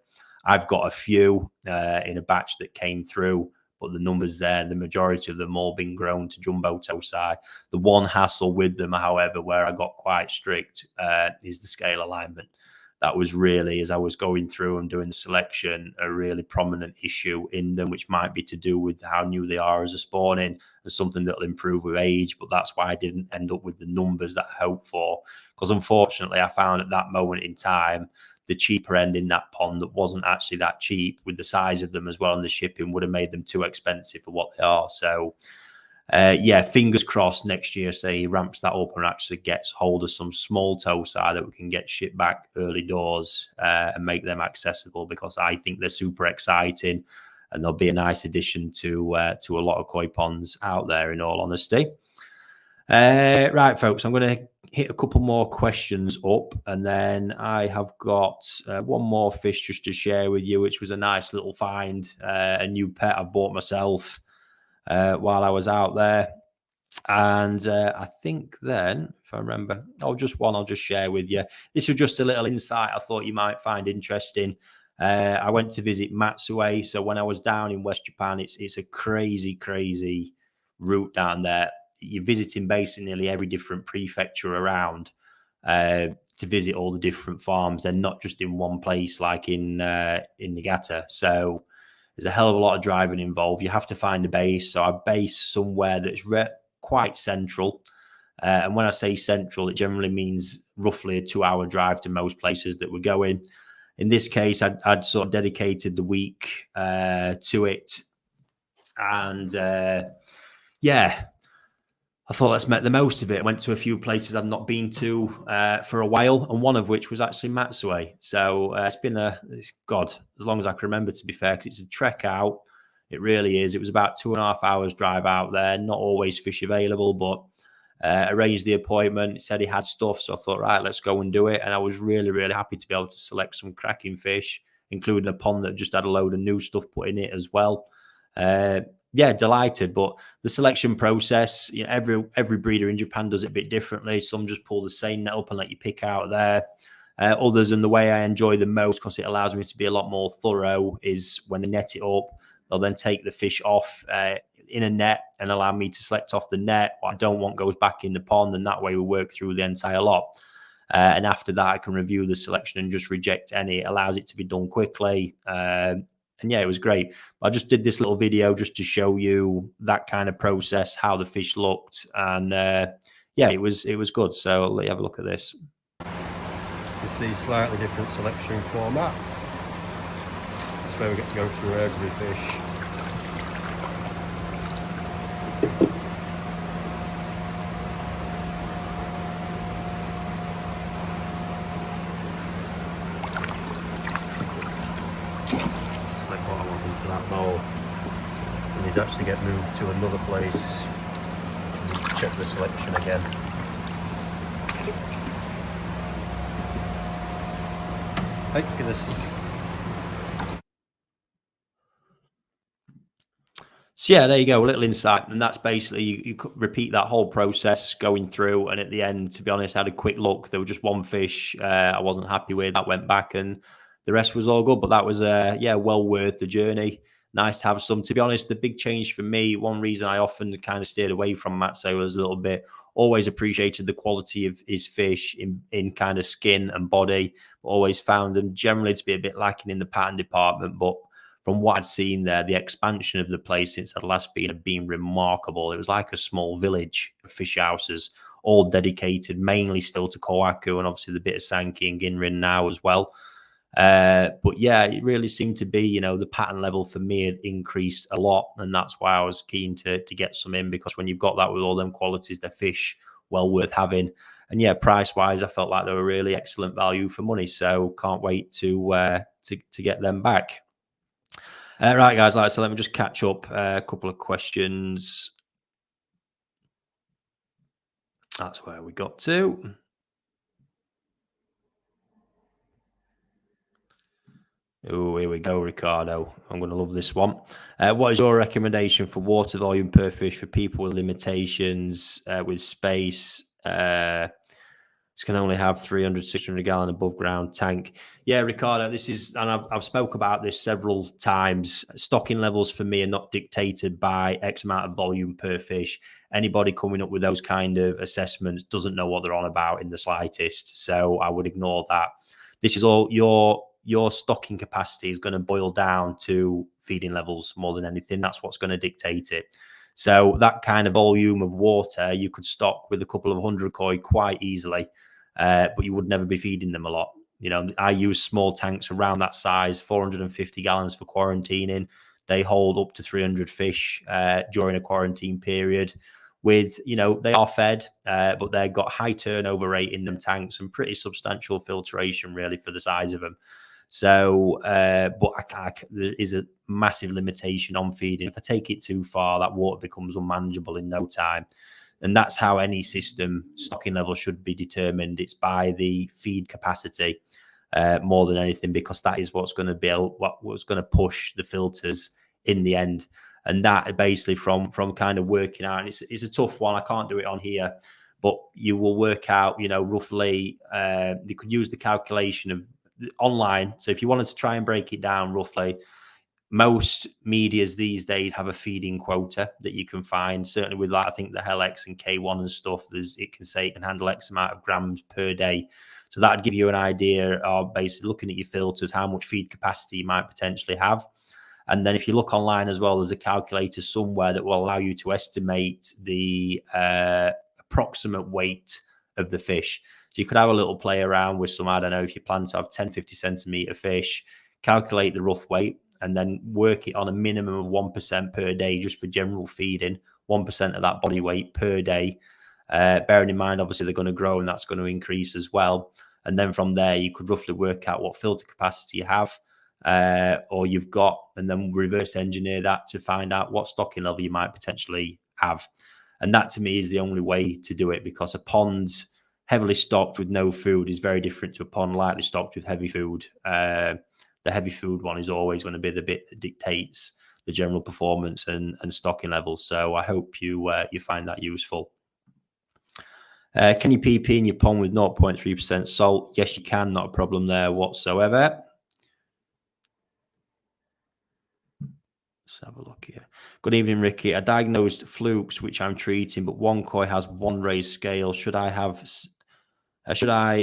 I've got a few in a batch that came through, but the numbers there, the majority of them all been grown to jumbo Tosai. The one hassle with them, however, where I got quite strict is the scale alignment. That was really, as I was going through and doing the selection, a really prominent issue in them, which might be to do with how new they are as a spawning and something that'll improve with age. But that's why I didn't end up with the numbers that I hoped for. Because unfortunately, I found at that moment in time, the cheaper end in that pond that wasn't actually that cheap, with the size of them as well, and the shipping would have made them too expensive for what they are. So yeah, fingers crossed next year, say he ramps that up and actually gets hold of some small Tosai that we can get shipped back early doors and make them accessible, because I think they're super exciting and they'll be a nice addition to a lot of koi ponds out there, in all honesty. Right, folks, I'm going to hit a couple more questions up, and then I have got one more fish just to share with you, which was a nice little find, a new pet I bought myself while I was out there. And I think then, if I remember, just one I'll just share with you. This was just a little insight I thought you might find interesting. I went to visit Matsue. So when I was down in West Japan, it's a crazy route down there. You're visiting basically nearly every different prefecture around to visit all the different farms. They're not just in one place like in Niigata. So there's a hell of a lot of driving involved. You have to find a base. So I base somewhere that's quite central. And when I say central, it generally means roughly a 2-hour drive to most places that we're going. In this case, I'd sort of dedicated the week to it. And yeah, I thought let's make the most of it. I went to a few places I've not been to for a while, and one of which was actually Matsue. So it's been as long as I can remember, to be fair, because it's a trek out. It really is. It was about 2.5 hours drive out there. Not always fish available, but arranged the appointment. Said he had stuff, so I thought, right, let's go and do it. And I was really happy to be able to select some cracking fish, including a pond that just had a load of new stuff put in it as well. Yeah, delighted. But the selection process, every breeder in Japan does it a bit differently. Some just pull the same net up and let you pick out there. Others, and the way I enjoy the most, because it allows me to be a lot more thorough, is when they net it up, they'll then take the fish off in a net and allow me to select off the net. What I don't want goes back in the pond, and that way we work through the entire lot. And after that, I can review the selection and just reject any. It allows it to be done quickly. And yeah, it was great. I just did this little video just to show you that kind of process, how the fish looked. And yeah, it was good. So I'll let you have a look at this. You see slightly different selection format. That's where we get to go through every fish. Into that bowl, and these actually get moved to another place. Check the selection again. Hey, look at this. So yeah, there you go, a little insight, and that's basically you repeat that whole process going through, and at the end, to be honest, I had a quick look. There was just one fish I wasn't happy with. That went back, and the rest was all good. But that was well worth the journey. Nice to have some. To be honest, the big change for me, one reason I often kind of steered away from Matsue was a little bit. Always appreciated the quality of his fish in kind of skin and body. Always found them generally to be a bit lacking in the pattern department, but from what I'd seen there, the expansion of the place since I'd last been had been remarkable. It was like a small village of fish houses, all dedicated mainly still to Kohaku, and obviously the bit of Sankey and Ginrin now as well. But yeah, it really seemed to be, the pattern level for me had increased a lot, and that's why I was keen to get some in, because when you've got that with all them qualities, they're fish well worth having. And yeah, price wise, I felt like they were really excellent value for money. So can't wait to get them back. Right, guys, so let me just catch up a couple of questions. That's where we got to. Oh, here we go, Ricardo. I'm going to love this one. What is your recommendation for water volume per fish for people with limitations, with space? This can only have 300, 600 gallon above ground tank. Yeah, Ricardo, this is, and I've spoke about this several times. Stocking levels for me are not dictated by X amount of volume per fish. Anybody coming up with those kind of assessments doesn't know what they're on about in the slightest. So I would ignore that. This is all your stocking capacity is going to boil down to feeding levels more than anything. That's what's going to dictate it. So that kind of volume of water, you could stock with a couple of 100 koi quite easily, but you would never be feeding them a lot. I use small tanks around that size, 450 gallons for quarantining. They hold up to 300 fish during a quarantine period. They are fed, but they've got high turnover rate in them tanks and pretty substantial filtration really for the size of them. So, but there is a massive limitation on feeding. If I take it too far, that water becomes unmanageable in no time. And that's how any system stocking level should be determined. It's by the feed capacity more than anything, because that is what's going to what's going to push the filters in the end. And that basically from kind of working out, and it's a tough one. I can't do it on here, but you will work out, roughly. You could use the calculation of online. So if you wanted to try and break it down roughly, most medias these days have a feeding quota that you can find. Certainly with, like, I think the Hell-X and K1 and stuff, it can say it can handle X amount of grams per day. So that'd give you an idea of basically looking at your filters, how much feed capacity you might potentially have. And then if you look online as well, there's a calculator somewhere that will allow you to estimate the approximate weight of the fish. So you could have a little play around with some, I don't know, if you plan to have 10, 50 centimeter fish, calculate the rough weight, and then work it on a minimum of 1% per day just for general feeding, 1% of that body weight per day. Bearing in mind, obviously, they're going to grow and that's going to increase as well. And then from there, you could roughly work out what filter capacity you have or you've got, and then reverse engineer that to find out what stocking level you might potentially have. And that to me is the only way to do it, because a pond heavily stocked with no food is very different to a pond lightly stocked with heavy food. The heavy food one is always going to be the bit that dictates the general performance and stocking levels. So I hope you find that useful. Can you PP in your pond with 0.3% salt? Yes, you can. Not a problem there whatsoever. Let's have a look here. Good evening, Ricky. I diagnosed flukes, which I'm treating, but one koi has one raised scale. Should I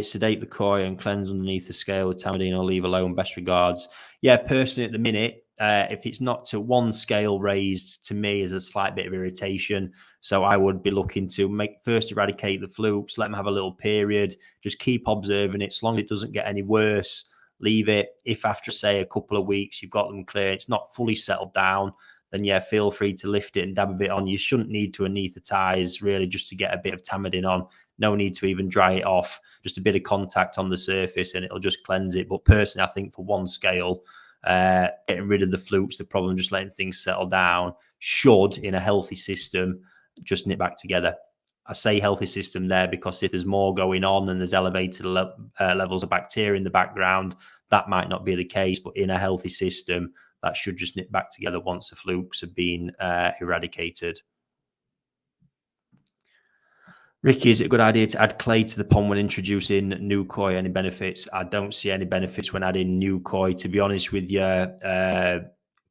sedate the koi and cleanse underneath the scale with tamidine or leave alone? Best regards. Yeah, personally at the minute, if it's not to one scale raised, to me is a slight bit of irritation. So I would be looking to first eradicate the flukes, let them have a little period, just keep observing it. As long as it doesn't get any worse, leave it. If after, say, a couple of weeks, you've got them clear, it's not fully settled down, then yeah, feel free to lift it and dab a bit on. You shouldn't need to anesthetize really just to get a bit of tamidine on. No need to even dry it off. Just a bit of contact on the surface and it'll just cleanse it. But personally, I think for one scale, getting rid of the flukes, the problem, just letting things settle down, should, in a healthy system, just knit back together. I say healthy system there because if there's more going on and there's elevated levels of bacteria in the background, that might not be the case. But in a healthy system, that should just knit back together once the flukes have been eradicated. Ricky, is it a good idea to add clay to the pond when introducing new koi? Any benefits? I don't see any benefits when adding new koi. To be honest with you,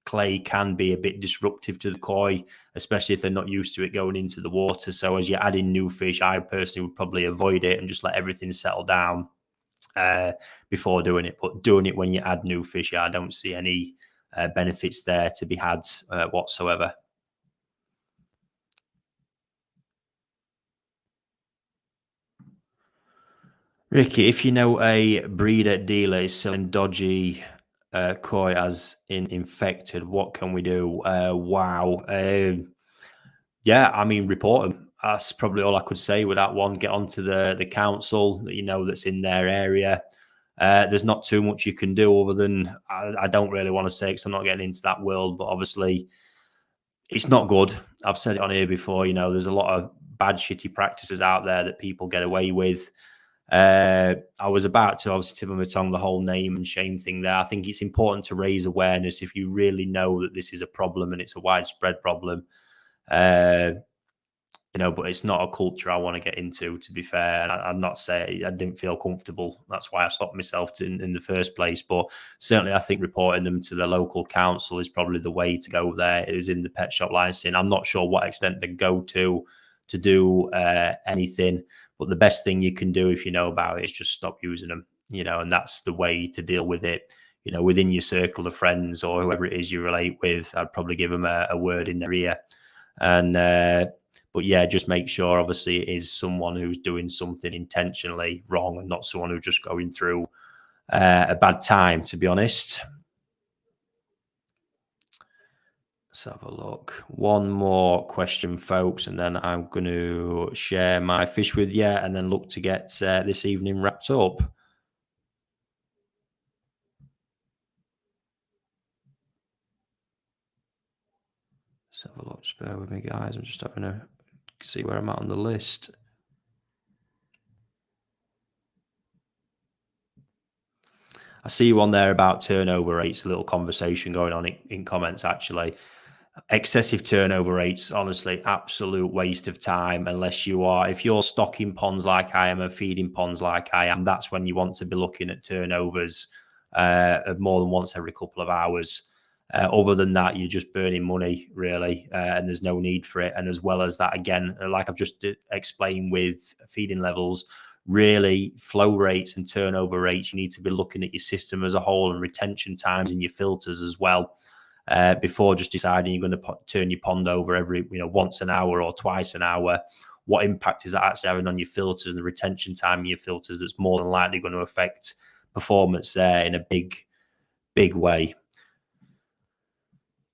clay can be a bit disruptive to the koi, especially if they're not used to it going into the water. So as you're adding new fish, I personally would probably avoid it and just let everything settle down before doing it. But doing it when you add new fish, I don't see any benefits there to be had whatsoever. Ricky, if you know a breeder dealer is selling dodgy koi as in infected, what can we do? Wow. Yeah, I mean, report them. That's probably all I could say with that one. Get onto the council that you know that's in their area. There's not too much you can do other than I don't really want to say because I'm not getting into that world, but obviously it's not good. I've said it on here before. You know, there's a lot of bad, shitty practices out there that people get away with. I was about to obviously tip on my tongue the whole name and shame thing there. I think it's important to raise awareness if you really know that this is a problem and it's a widespread problem. You know, but it's not a culture I want to get into, to be fair. And I'm not saying I didn't feel comfortable. That's why I stopped myself in the first place. But certainly I think reporting them to the local council is probably the way to go there. It is in the pet shop licensing. I'm not sure what extent they go to do anything. But the best thing you can do if you know about it is just stop using them, you know, and that's the way to deal with it. You know, within your circle of friends or whoever it is you relate with, I'd probably give them a word in their ear. And, but yeah, just make sure, obviously, it is someone who's doing something intentionally wrong and not someone who's just going through a bad time, to be honest. Let's have a look. One more question, folks, and then I'm going to share my fish with you and then look to get this evening wrapped up. Let's have a look. Just bear with me, guys. I'm just having a see where I'm at on the list. I see you on there about turnover rates, a little conversation going on in comments, actually. Excessive turnover rates, honestly, absolute waste of time. Unless if you're stocking ponds like I am and feeding ponds like I am, that's when you want to be looking at turnovers of more than once every couple of hours. Other than that, you're just burning money, really, and there's no need for it. And as well as that, again, like I've just explained with feeding levels, really flow rates and turnover rates, you need to be looking at your system as a whole and retention times in your filters as well. Before just deciding you're going to turn your pond over every, once an hour or twice an hour. What impact is that actually having on your filters and the retention time of your filters? That's more than likely going to affect performance there in a big way.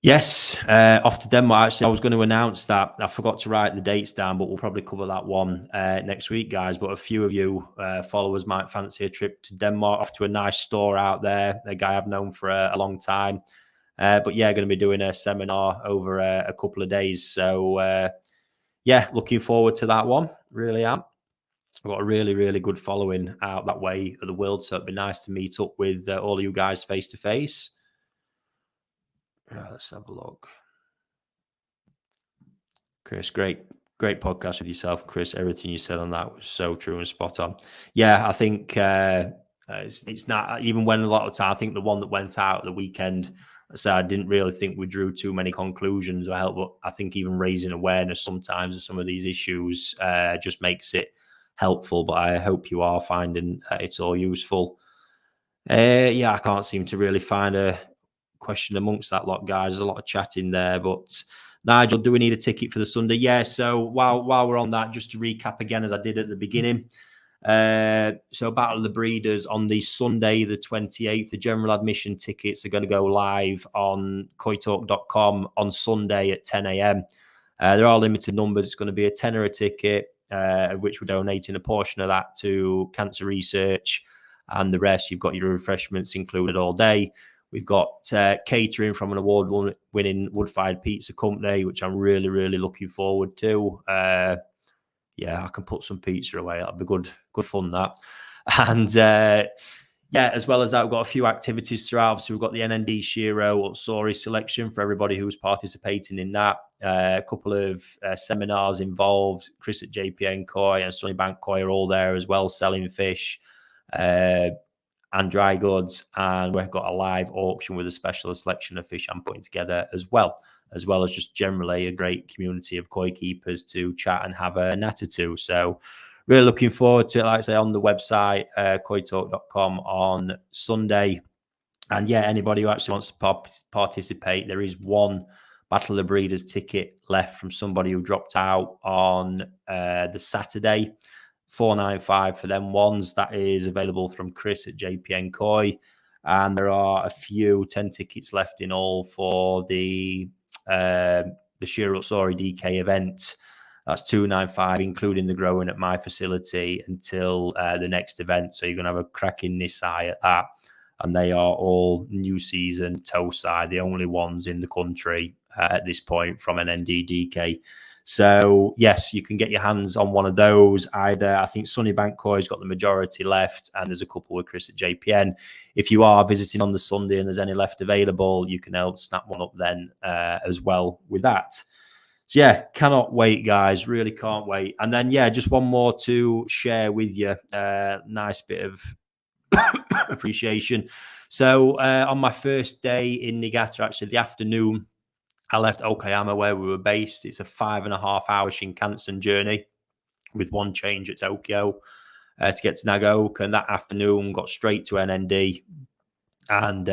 Yes, off to Denmark. Actually, I was going to announce that. I forgot to write the dates down, but we'll probably cover that one next week, guys. But a few of you followers might fancy a trip to Denmark, off to a nice store out there, a guy I've known for a long time. But yeah, going to be doing a seminar over a couple of days. So yeah, looking forward to that one. Really am. I've got a really, really good following out that way of the world. So it'd be nice to meet up with all of you guys face to face. Let's have a look. Chris, great podcast with yourself, Chris. Everything you said on that was so true and spot on. Yeah, I think it's not, even when a lot of time, I think the one that went out at the weekend, so I didn't really think we drew too many conclusions or help, but I think even raising awareness sometimes of some of these issues just makes it helpful. But I hope you are finding it's all useful. Yeah, I can't seem to really find a question amongst that lot, guys. There's a lot of chatting there, but Nigel, do we need a ticket for the Sunday? Yeah. So while we're on that, just to recap again, as I did at the beginning. So Battle of the Breeders on the Sunday, the 28th, the general admission tickets are going to go live on koitalk.com on Sunday at 10 a.m. There are limited numbers. It's going to be a tenner a ticket, of which we're donating a portion of that to cancer research, and the rest, you've got your refreshments included all day. We've got catering from an award-winning wood-fired pizza company, which I'm really, really looking forward to. Yeah, I can put some pizza away. That'll be good fun, that. And yeah, as well as that, we've got a few activities throughout. So we've got the NND Shiro Sori selection for everybody who's participating in that. A couple of seminars involved. Chris at JPN Koi and Sunnybank Koi are all there as well, selling fish and dry goods. And we've got a live auction with a special selection of fish I'm putting together as well as just generally a great community of koi keepers to chat and have a natter to. So really looking forward to it, like I say, on the website, koitalk.com on Sunday. And yeah, anybody who actually wants to participate, there is one Battle of the Breeders ticket left from somebody who dropped out on the Saturday. 495 for them ones. That is available from Chris at JPN Koi. And there are a few 10 tickets left in all for the Shiro Sori DK event. That's 295, including the growing at my facility until the next event. So you're going to have a cracking Nisai at that. And they are all new season Tosai, the only ones in the country at this point from an NDDK. So yes, you can get your hands on one of those. Either, I think Sunnybank Koi's got the majority left, and there's a couple with Chris at JPN. If you are visiting on the Sunday and there's any left available, you can help snap one up then as well with that. So yeah, cannot wait, guys. Really can't wait. And then yeah, just one more to share with you. Nice bit of appreciation. So on my first day in Niigata, actually the afternoon, I left Okayama where we were based. It's a 5.5 hour Shinkansen journey with one change at Tokyo to get to Nagaoka. And that afternoon got straight to NND and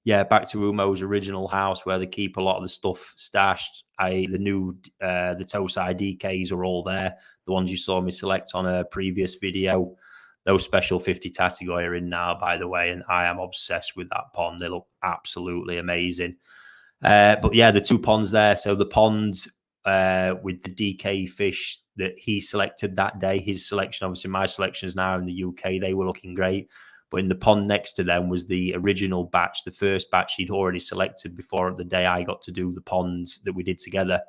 yeah, back to Umo's original house where they keep a lot of the stuff stashed. The Tosai DKs are all there. The ones you saw me select on a previous video. Those special 50 Tatigoi are in now, by the way, and I am obsessed with that pond. They look absolutely amazing. But yeah, the two ponds there. So the pond with the DK fish that he selected that day, his selection, obviously my selections now in the UK, they were looking great. But in the pond next to them was the original batch, the first batch he'd already selected before the day I got to do the ponds that we did together.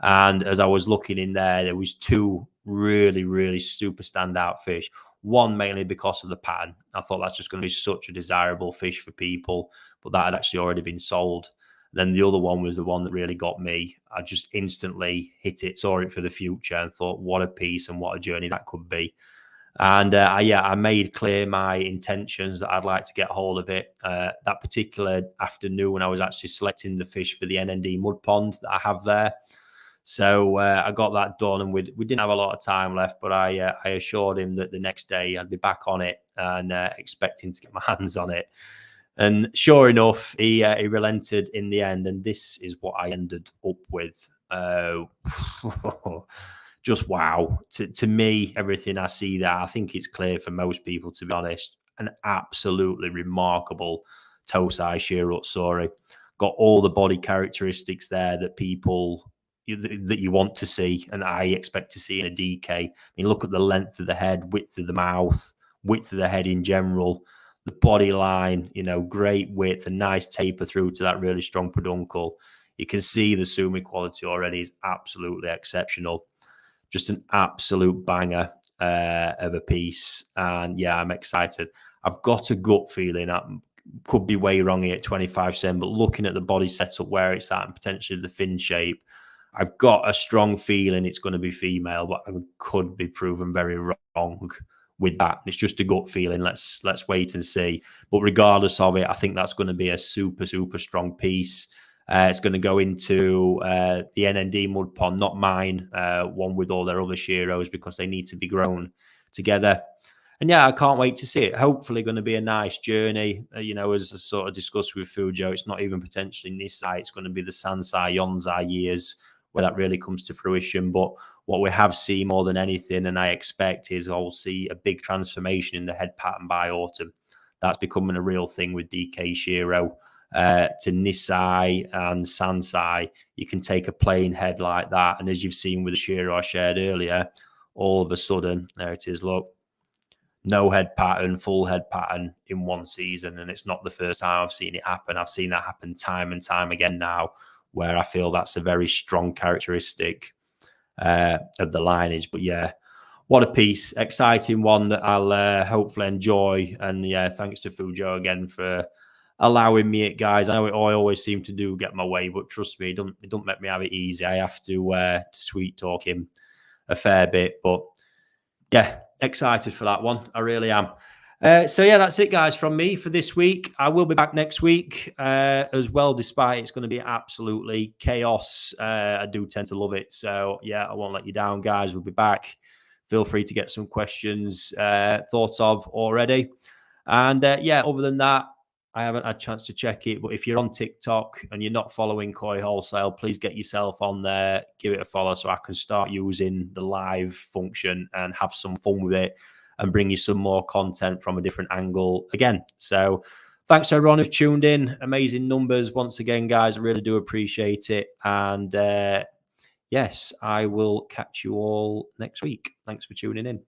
And as I was looking in there was two really, really super standout fish. One mainly because of the pattern. I thought that's just going to be such a desirable fish for people, but that had actually already been sold. Then the other one was the one that really got me. I just instantly hit it, saw it for the future, and thought, what a piece and what a journey that could be. And I made clear my intentions that I'd like to get hold of it. That particular afternoon, I was actually selecting the fish for the NND mud pond that I have there. So I got that done, and we didn't have a lot of time left, but I assured him that the next day I'd be back on it and expecting to get my hands on it. And sure enough, he relented in the end, and this is what I ended up with. Just wow. To me, everything I see there, I think it's clear for most people, to be honest. An absolutely remarkable toe-size sheer-up Sauri. Got all the body characteristics there that people that you want to see, and I expect to see in a DK. I mean, look at the length of the head, width of the mouth, width of the head in general, the body line, great width, a nice taper through to that really strong peduncle. You can see the sumi quality already is absolutely exceptional. Just an absolute banger of a piece. And yeah, I'm excited. I've got a gut feeling. I could be way wrong here at 25%, but looking at the body setup, where it's at, and potentially the fin shape, I've got a strong feeling it's going to be female, but I could be proven very wrong with that. It's just a gut feeling. Let's wait and see. But regardless of it, I think that's going to be a super, super strong piece. It's going to go into the NND mud pond, not mine, one with all their other sheros, because they need to be grown together. And yeah, I can't wait to see it. Hopefully going to be a nice journey. As I sort of discussed with Fujo, it's not even potentially Nisai. It's going to be the Sansai, Yonsai years where that really comes to fruition. But what we have seen more than anything, and I expect, is I'll see a big transformation in the head pattern by autumn. That's becoming a real thing with DK Shiro. To Nisai and Sansai, you can take a plain head like that, and as you've seen with the Shiro I shared earlier, all of a sudden, there it is, look, no head pattern, full head pattern in one season. And it's not the first time I've seen it happen. I've seen that happen time and time again now, where I feel that's a very strong characteristic of the lineage. But yeah, what a piece. Exciting one that I'll hopefully enjoy. And yeah, thanks to Fujo again for allowing me it, guys. I know I always seem to do get my way, but trust me, it don't make me have it easy. I have to sweet talk him a fair bit. But yeah, excited for that one. I really am. So yeah, that's it, guys, from me for this week. I will be back next week as well, despite it's going to be absolutely chaos. I do tend to love it. So yeah, I won't let you down, guys. We'll be back. Feel free to get some questions thought of already. And yeah, other than that, I haven't had a chance to check it, but if you're on TikTok and you're not following Koi Wholesale, please get yourself on there, give it a follow so I can start using the live function and have some fun with it and bring you some more content from a different angle again. So thanks to everyone who's tuned in. Amazing numbers once again, guys. I really do appreciate it. And yes, I will catch you all next week. Thanks for tuning in.